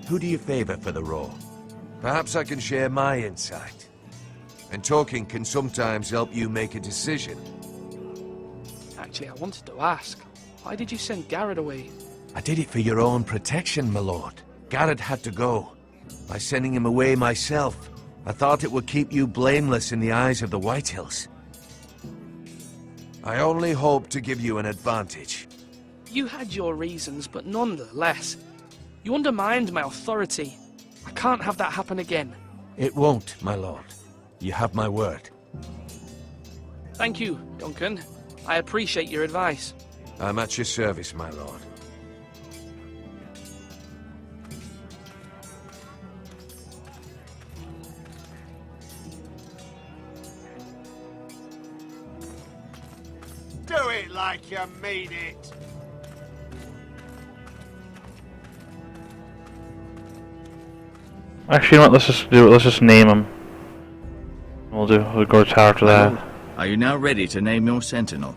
who do you favor for the role? Perhaps I can share my insight. And talking can sometimes help you make a decision. Actually, I wanted to ask, why did you send Garrett away? I did it for your own protection, my lord. Garrett had to go. By sending him away myself, I thought it would keep you blameless in the eyes of the Whitehills. I only hope to give you an advantage. You had your reasons, but nonetheless, you undermined my authority. I can't have that happen again. It won't, my lord. You have my word. Thank you, Duncan. I appreciate your advice. I'm at your service, my lord. Do it like you mean it. Actually, you know what? Let's just do it. Let's just name him. We'll go to tower after that. Are you now ready to name your sentinel?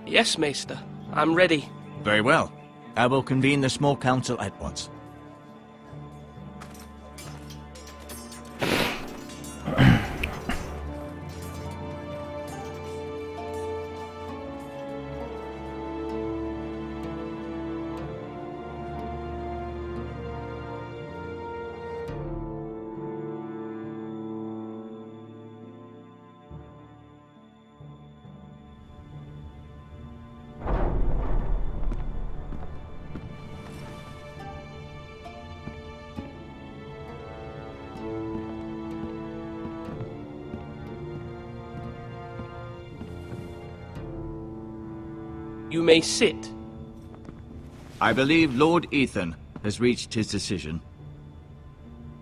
Yes, Maester. I'm ready. Very well. I will convene the small council at once. You may sit. I believe Lord Ethan has reached his decision.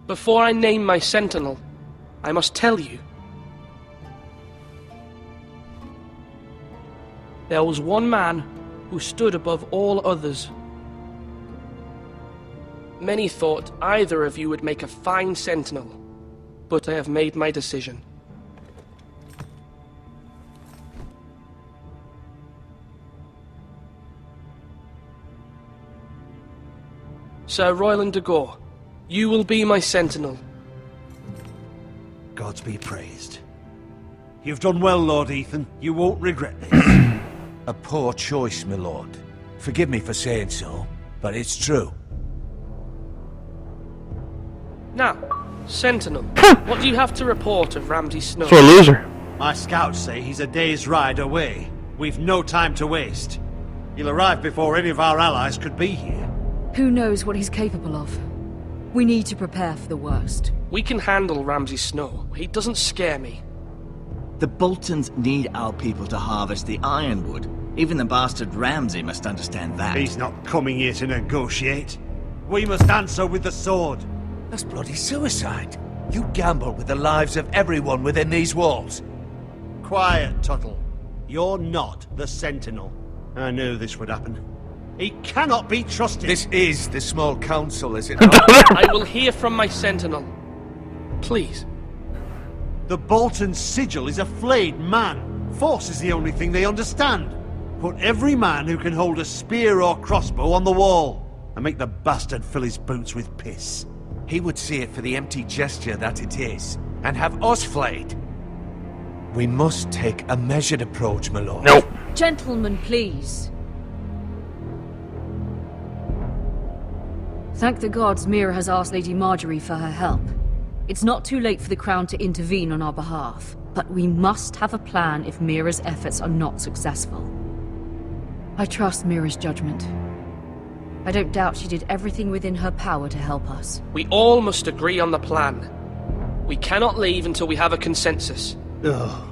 Before I name my sentinel, I must tell you. There was one man who stood above all others. Many thought either of you would make a fine sentinel, but I have made my decision. Sir Royland de Gore, you will be my sentinel. Gods be praised. You've done well, Lord Ethan. You won't regret this. A poor choice, my lord. Forgive me for saying so, but it's true. Now, sentinel, what do you have to report of Ramsay Snow? So a loser. My scouts say he's a day's ride away. We've no time to waste. He'll arrive before any of our allies could be here. Who knows what he's capable of? We need to prepare for the worst. We can handle Ramsay Snow. He doesn't scare me. The Boltons need our people to harvest the ironwood. Even the bastard Ramsay must understand that. He's not coming here to negotiate. We must answer with the sword. That's bloody suicide. You gamble with the lives of everyone within these walls. Quiet, Tuttle. You're not the Sentinel. I knew this would happen. He cannot be trusted. This is the small council, is it not? I will hear from my sentinel. Please. The Bolton sigil is a flayed man. Force is the only thing they understand. Put every man who can hold a spear or crossbow on the wall, and make the bastard fill his boots with piss. He would see it for the empty gesture that it is, and have us flayed. We must take a measured approach, my lord. Nope. Gentlemen, please. Thank the gods Mira has asked Lady Marjorie for her help. It's not too late for the Crown to intervene on our behalf, but we must have a plan if Mira's efforts are not successful. I trust Mira's judgment. I don't doubt she did everything within her power to help us. We all must agree on the plan. We cannot leave until we have a consensus. Ugh.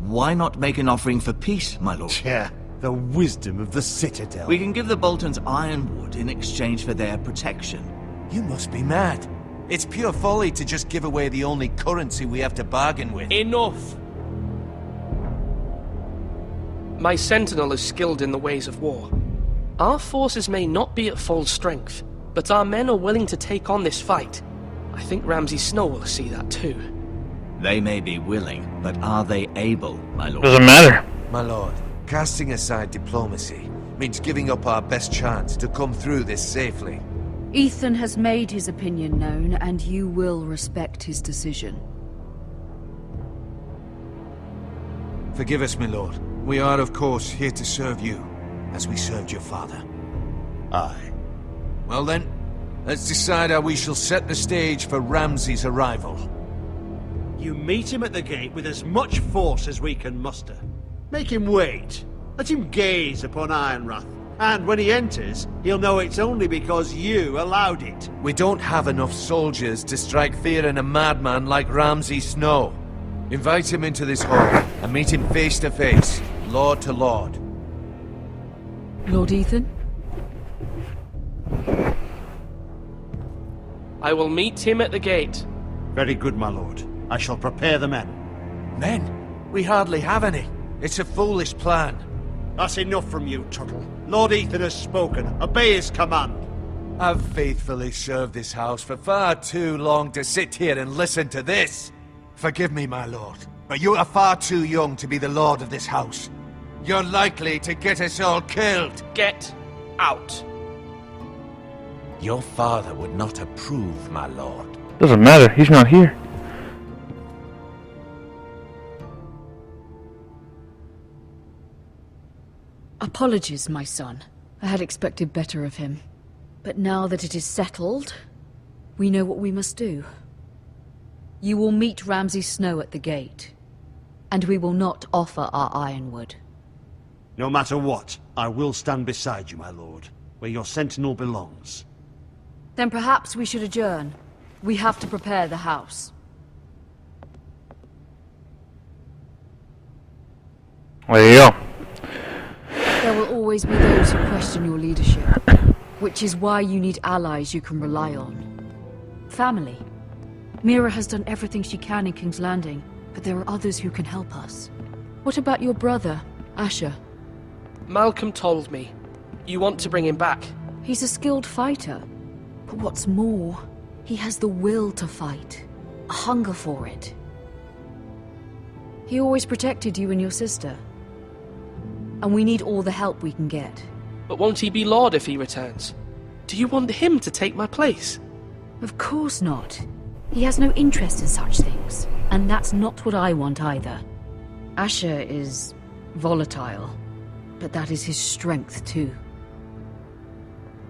Why not make an offering for peace, my lord? Yeah, the wisdom of the Citadel. We can give the Boltons ironwood in exchange for their protection. You must be mad. It's pure folly to just give away the only currency we have to bargain with. Enough! My sentinel is skilled in the ways of war. Our forces may not be at full strength, but our men are willing to take on this fight. I think Ramsay Snow will see that too. They may be willing, but are they able, my lord? Doesn't matter. My lord, casting aside diplomacy means giving up our best chance to come through this safely. Ethan has made his opinion known, and you will respect his decision. Forgive us, my lord. We are, of course, here to serve you, as we served your father. Aye. Well then, let's decide how we shall set the stage for Ramsay's arrival. You meet him at the gate with as much force as we can muster. Make him wait, Let him gaze upon Ironrath, and when he enters, he'll know it's only because you allowed it. We don't have enough soldiers to strike fear in a madman like Ramsay Snow. Invite him into this hall and meet him face to face, lord to lord. Lord Ethan? I will meet him at the gate. Very good, my lord. I shall prepare the men. Men? We hardly have any. It's a foolish plan. That's enough from you, Tuttle. Lord Ethan has spoken. Obey his command. I've faithfully served this house for far too long to sit here and listen to this. Forgive me, my lord, but you are far too young to be the lord of this house. You're likely to get us all killed. Get out. Your father would not approve, my lord. Doesn't matter, he's not here. Apologies, my son. I had expected better of him. But now that it is settled, we know what we must do. You will meet Ramsay Snow at the gate, and we will not offer our ironwood. No matter what, I will stand beside you, my lord, where your sentinel belongs. Then perhaps we should adjourn. We have to prepare the house. There you go. There will always be those who question your leadership, which is why you need allies you can rely on. Family. Mira has done everything she can in King's Landing, but there are others who can help us. What about your brother, Asher? Malcolm told me. You want to bring him back? He's a skilled fighter. But what's more, he has the will to fight. A hunger for it. He always protected you and your sister. And we need all the help we can get. But won't he be Lord if he returns? Do you want him to take my place? Of course not. He has no interest in such things. And that's not what I want either. Asher is volatile, but that is his strength too.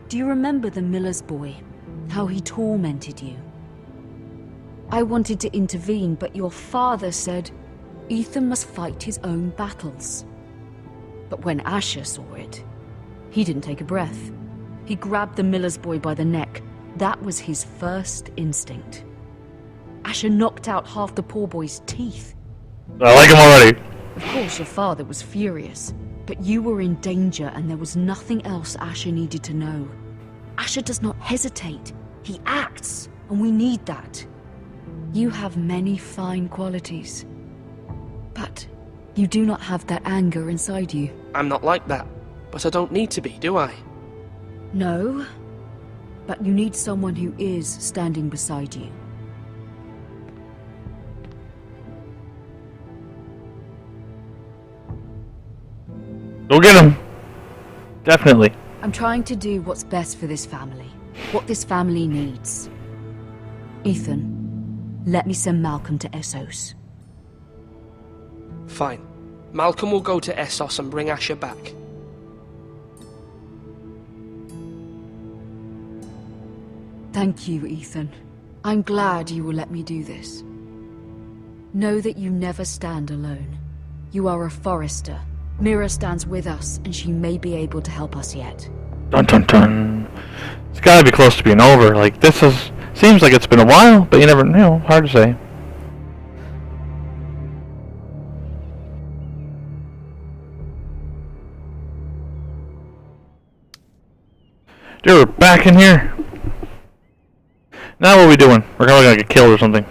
Do you remember the miller's boy? How he tormented you? I wanted to intervene, but your father said Ethan must fight his own battles. But when Asher saw it, he didn't take a breath. He grabbed the miller's boy by the neck. That was his first instinct. Asher knocked out half the poor boy's teeth. I like him already. Of course, your father was furious, but you were in danger and there was nothing else Asher needed to know. Asher does not hesitate. He acts, and we need that. You have many fine qualities, but you do not have that anger inside you. I'm not like that, but I don't need to be, do I? No, but you need someone who is standing beside you. Go get him. Definitely. I'm trying to do what's best for this family. What this family needs. Ethan, let me send Malcolm to Essos. Fine. Malcolm will go to Essos and bring Asher back. Thank you, Ethan. I'm glad you will let me do this. Know that you never stand alone. You are a Forester. Mira stands with us, and she may be able to help us yet. Dun dun dun. It's gotta be close to being over. Like, this is... Seems like it's been a while, but you never... You know, hard to say. Dude, we're back in here. Now what are we doing? We're probably gonna get killed or something.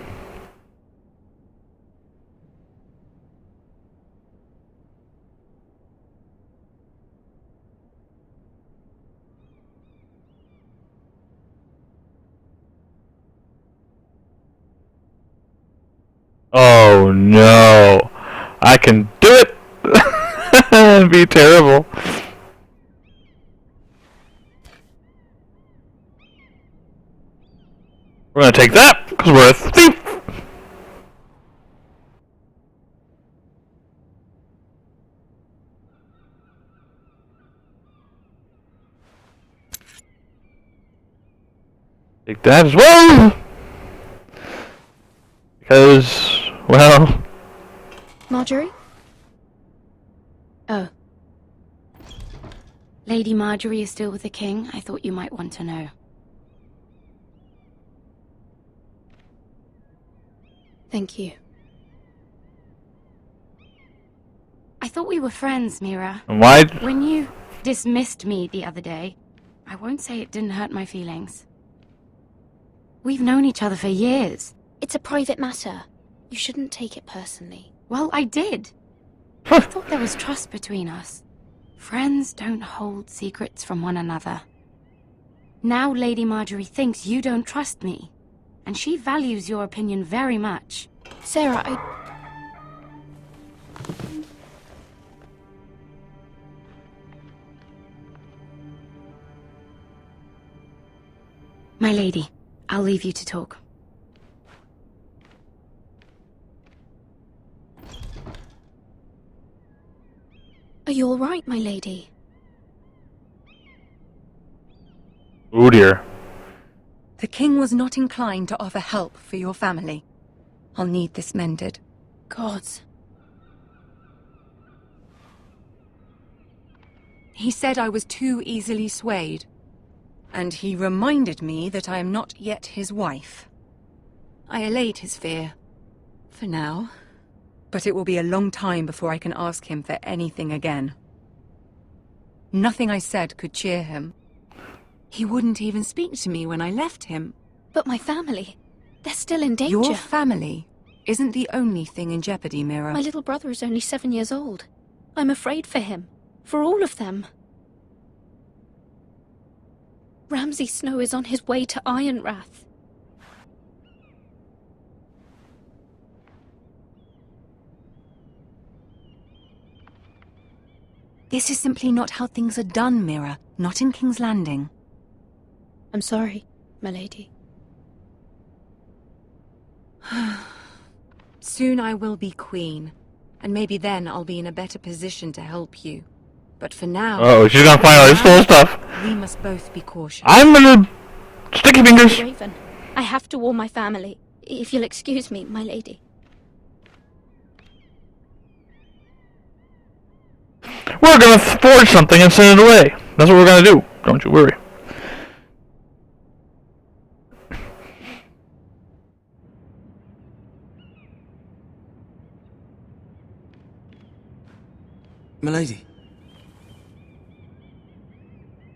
Oh no. I can do it! It'd be terrible. We're gonna take that, because we're a thief! Take that as well! Because, well... Marjorie? Oh. Lady Marjorie is still with the king. I thought you might want to know. Thank you. I thought we were friends, Mira. Why? When you dismissed me the other day, I won't say it didn't hurt my feelings. We've known each other for years. It's a private matter. You shouldn't take it personally. Well, I did. I thought there was trust between us. Friends don't hold secrets from one another. Now Lady Marjorie thinks you don't trust me, and she values your opinion very much. Sarah, My lady, I'll leave you to talk. Are you all right, my lady? Oh dear. The king was not inclined to offer help for your family. I'll need this mended. Gods. He said I was too easily swayed. And he reminded me that I am not yet his wife. I allayed his fear. For now. But it will be a long time before I can ask him for anything again. Nothing I said could cheer him. He wouldn't even speak to me when I left him. But my family, they're still in danger. Your family isn't the only thing in jeopardy, Mira. My little brother is only 7 years old. I'm afraid for him. For all of them. Ramsay Snow is on his way to Ironrath. This is simply not how things are done, Mira. Not in King's Landing. I'm sorry, my lady. Soon I will be queen, and maybe then I'll be in a better position to help you. But for now... Oh, she's gonna find out his full stuff. We must both be cautious. I'm gonna... Sticky fingers! Raven, I have to warn my family. If you'll excuse me, my lady. We're gonna forge something and send it away. That's what we're gonna do. Don't you worry. Milady.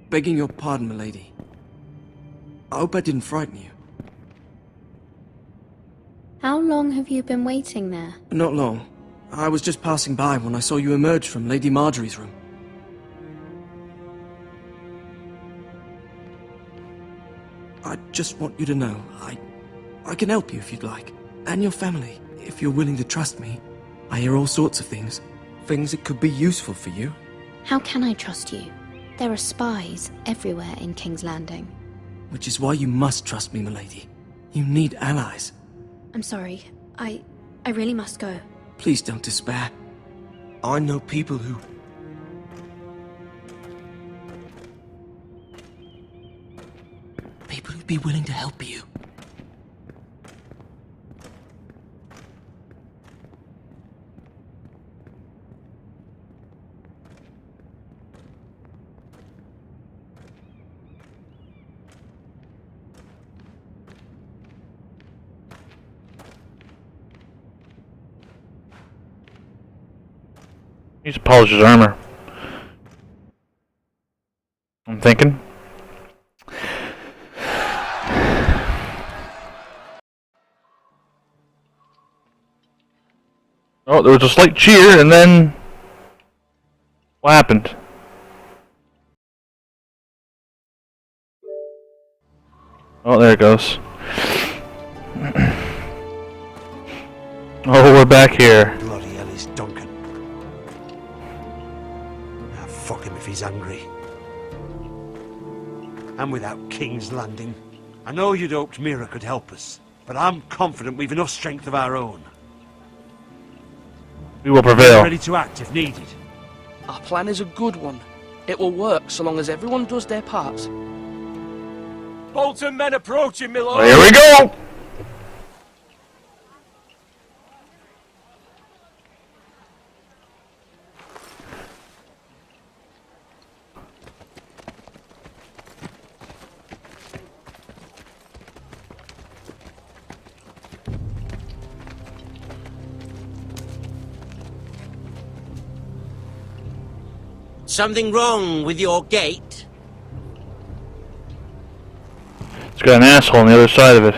Begging your pardon, milady. I hope I didn't frighten you. How long have you been waiting there? Not long. I was just passing by when I saw you emerge from Lady Marjorie's room. I just want you to know, I can help you if you'd like. And your family, if you're willing to trust me. I hear all sorts of things. Things that could be useful for you. How can I trust you? There are spies everywhere in King's Landing. Which is why you must trust me, milady. You need allies. I'm sorry. I really must go. Please don't despair. I know people who... People who'd be willing to help you. He needs to polish his armor. I'm thinking. Oh, there was a slight cheer, and then... What happened? Oh, there it goes. Oh, we're back here. Bloody hell is Duncan. Ah, fuck him if he's angry. And without King's Landing. I know you'd hoped Mira could help us, but I'm confident we've enough strength of our own. We will prevail. We're ready to act if needed. Our plan is a good one. It will work so long as everyone does their part. Bolton men approaching, my lord. Here we go! Something wrong with your gate? It's got an asshole on the other side of it.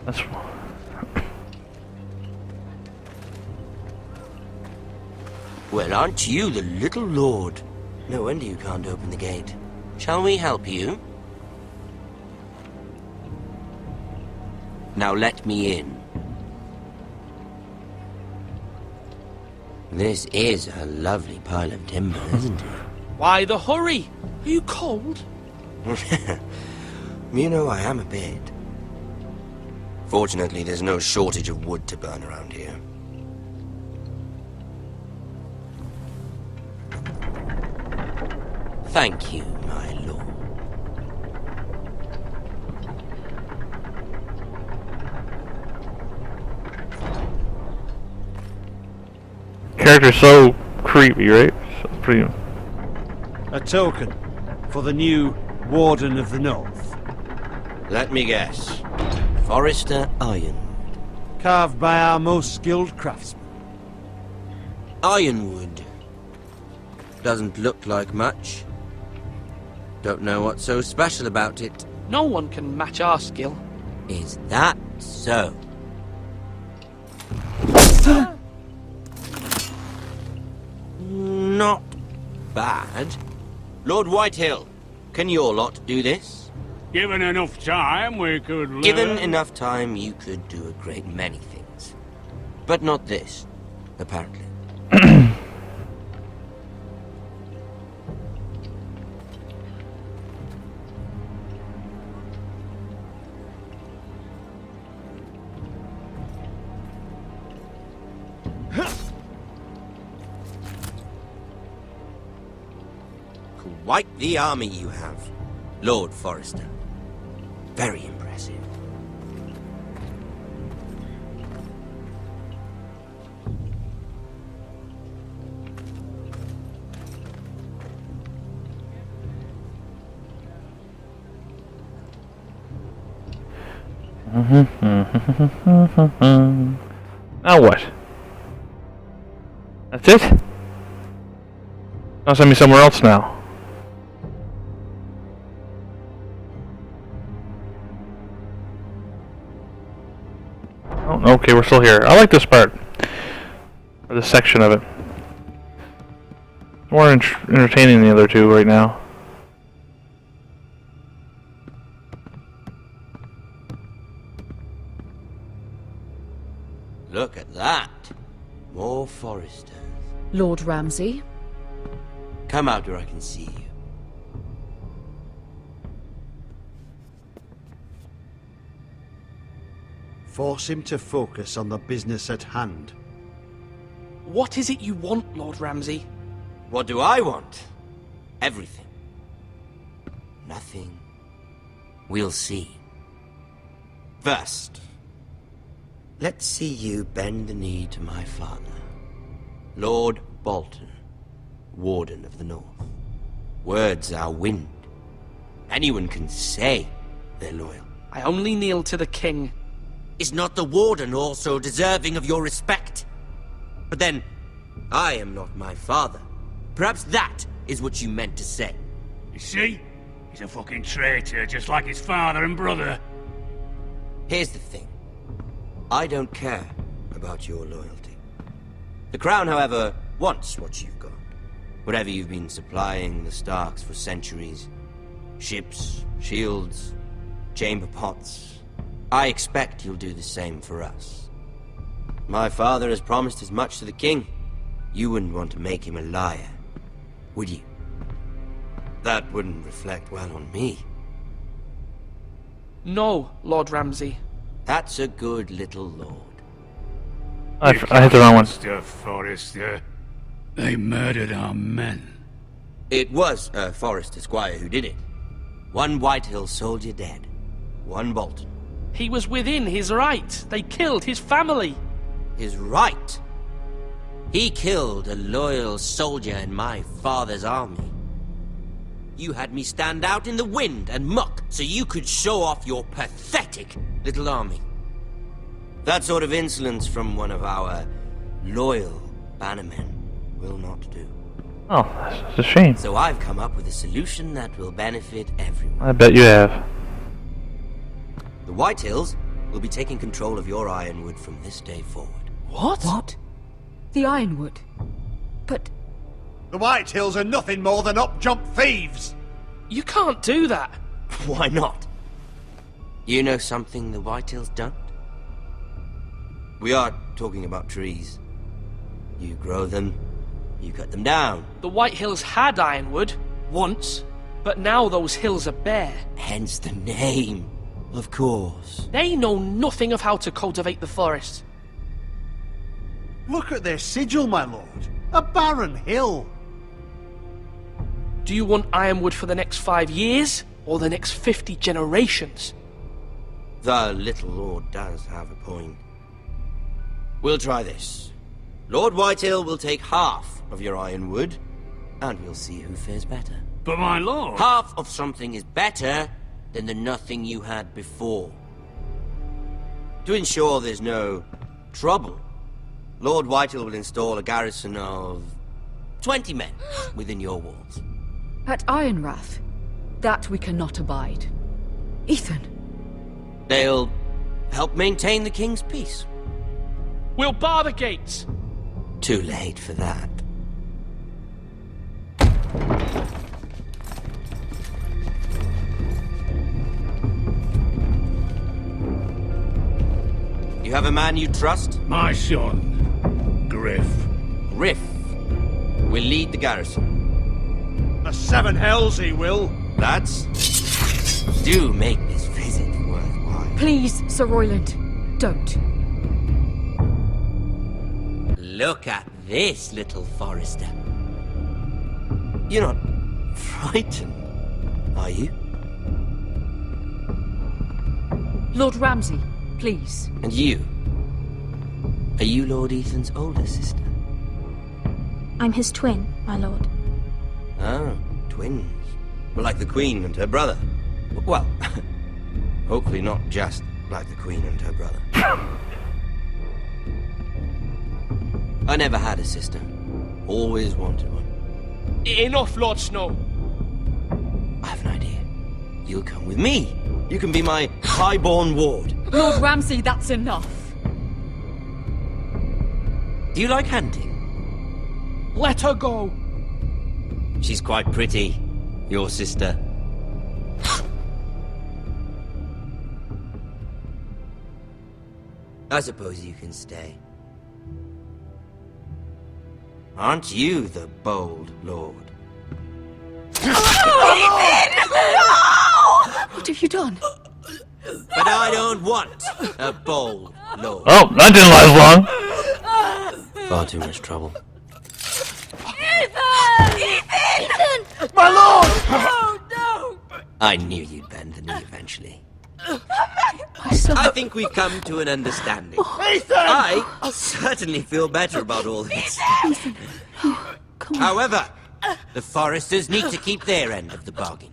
That's... Well, aren't you the little lord? No wonder you can't open the gate. Shall we help you? Now let me in. This is a lovely pile of timber, isn't it? Why the hurry? Are you cold? You know, I am a bit. Fortunately, there's no shortage of wood to burn around here. Thank you, my lord. Character's so creepy, right? So pretty... A token for the new Warden of the North. Let me guess. Forrester Ironwood. Carved by our most skilled craftsmen. Ironwood. Doesn't look like much. Don't know what's so special about it. No one can match our skill. Is that so? Not bad. Lord Whitehill, can your lot do this? Given enough time, we could learn. Given enough time, you could do a great many things. But not this, apparently. Quite the army you have, Lord Forrester. Very impressive. Now what? That's it? Don't send me somewhere else now. Oh, okay, we're still here. I like this part. Or this section of it. It's more entertaining than the other two right now. Look at that. More Forresters. Lord Ramsay? Come out where I can see you. Force him to focus on the business at hand. What is it you want, Lord Ramsay? What do I want? Everything. Nothing. We'll see. First, let's see you bend the knee to my father, Lord Bolton, Warden of the North. Words are wind. Anyone can say they're loyal. I only kneel to the king. Is not the Warden also deserving of your respect? But then, I am not my father. Perhaps that is what you meant to say. You see? He's a fucking traitor, just like his father and brother. Here's the thing. I don't care about your loyalty. The Crown, however, wants what you've got. Whatever you've been supplying the Starks for centuries. Ships, shields, chamber pots. I expect you'll do the same for us. My father has promised as much to the king. You wouldn't want to make him a liar, would you? That wouldn't reflect well on me. No, Lord Ramsay. That's a good little lord. I hit the wrong one. Forrester. They murdered our men. It was a Forrester squire who did it. One Whitehill soldier dead. One Bolton. He was within his right. They killed his family. His right? He killed a loyal soldier in my father's army. You had me stand out in the wind and muck so you could show off your pathetic little army. That sort of insolence from one of our loyal bannermen will not do. Oh, that's a shame. So I've come up with a solution that will benefit everyone. I bet you have. The Whitehills will be taking control of your Ironwood from this day forward. What? What? The Ironwood? But... The Whitehills are nothing more than up-jump thieves! You can't do that. Why not? You know something the Whitehills don't? We are talking about trees. You grow them, you cut them down. The White Hills had Ironwood, once, but now those hills are bare. Hence the name, of course. They know nothing of how to cultivate the forest. Look at their sigil, my lord. A barren hill. Do you want Ironwood for the next 5 years, or the next 50 generations? The little lord does have a point. We'll try this. Lord Whitehill will take half of your Ironwood, and we'll see who fares better. But my lord... Half of something is better than the nothing you had before. To ensure there's no trouble, Lord Whitehill will install a garrison of 20 men within your walls. At Ironrath? That we cannot abide. Ethan! They'll help maintain the king's peace. We'll bar the gates! Too late for that. You have a man you trust? My son, Griff. Griff will lead the garrison. The seven hells he will. Lads, do make this visit worthwhile. Please, Sir Royland, don't. Look at this, little Forester. You're not frightened, are you? Lord Ramsay, please. And you? Are you Lord Ethan's older sister? I'm his twin, my lord. Oh, twins. Well, like the Queen and her brother. Well, hopefully not just like the Queen and her brother. I never had a sister. Always wanted one. Enough, Lord Snow. I have an idea. You'll come with me. You can be my highborn ward. Lord Ramsay, that's enough. Do you like hunting? Let her go. She's quite pretty, your sister. I suppose you can stay. Aren't you the bold lord? What have you done? But I don't want a bold lord. Oh, that didn't last long. Far too much trouble. Ethan! My lord! Oh, no! I knew you'd bend the knee eventually. My son. I think we've come to an understanding. Ethan! I certainly feel better about all this. Ethan. Oh, come on. However, the Foresters need to keep their end of the bargain.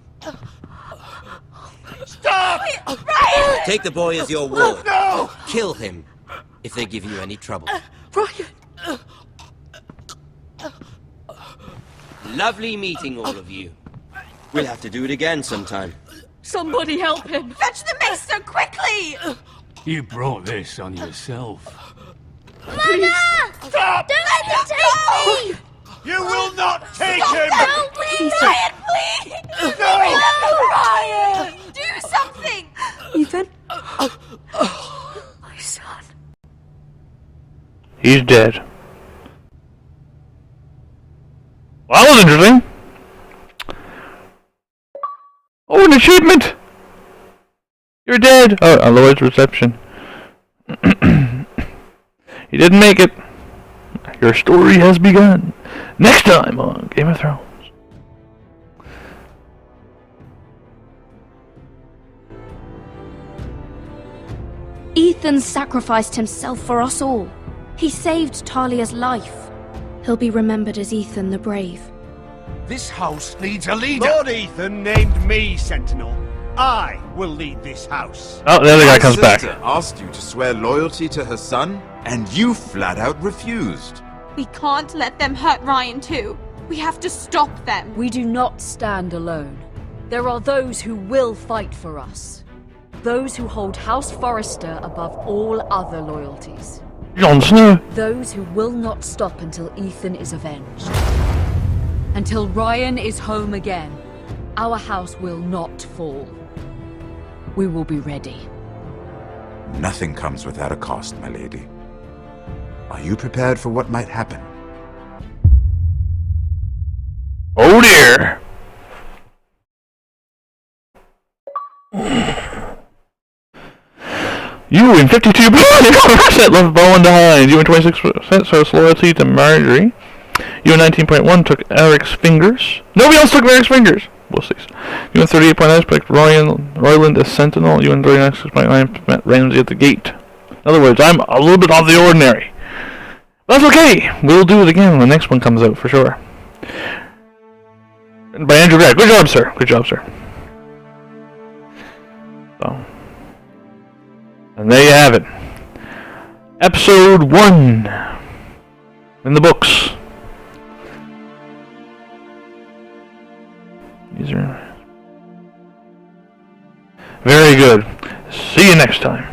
Stop! Ryan! Take the boy as your ward. No! Kill him if they give you any trouble. Ryan! Lovely meeting all of you. We'll have to do it again sometime. Somebody help him! Fetch the maester quickly! You brought this on yourself. Mama! Stop! Don't let him take me! You will not take him! No, please! Ryan, please! No! Ryan! Do something! Ethan? My son. He's dead. Well, that was interesting. Oh, an achievement! You're dead! Oh, a Lloyd's reception. You didn't make it. Your story has begun. Next time on Game of Thrones. Ethan sacrificed himself for us all. He saved Talia's life. He'll be remembered as Ethan the Brave. This house needs a leader. Lord Ethan named me Sentinel. I will lead this house. Oh, the other guy My comes back. sister asked you to swear loyalty to her son, and you flat out refused. We can't let them hurt Ryan too. We have to stop them. We do not stand alone. There are those who will fight for us. Those who hold House Forrester above all other loyalties. Jon Snow. Those who will not stop until Ethan is avenged. Until Ryan is home again, our house will not fall. We will be ready. Nothing comes without a cost, my lady. Are you prepared for what might happen? Oh dear. You win 52% left Bowen behind. You win 26% so it's loyalty to Marjorie. You win 19.1 took Eric's fingers. Nobody else took Eric's fingers. We'll see. You win 38.9 picked Royland as Sentinel. You win 39.9 met Ramsey at the gate. In other words, I'm a little bit off the ordinary. But that's okay. We'll do it again when the next one comes out for sure. By Andrew Gregg. Good job, sir. Good job, sir. So. And there you have it. Episode 1. In the books. These are very good. See you next time.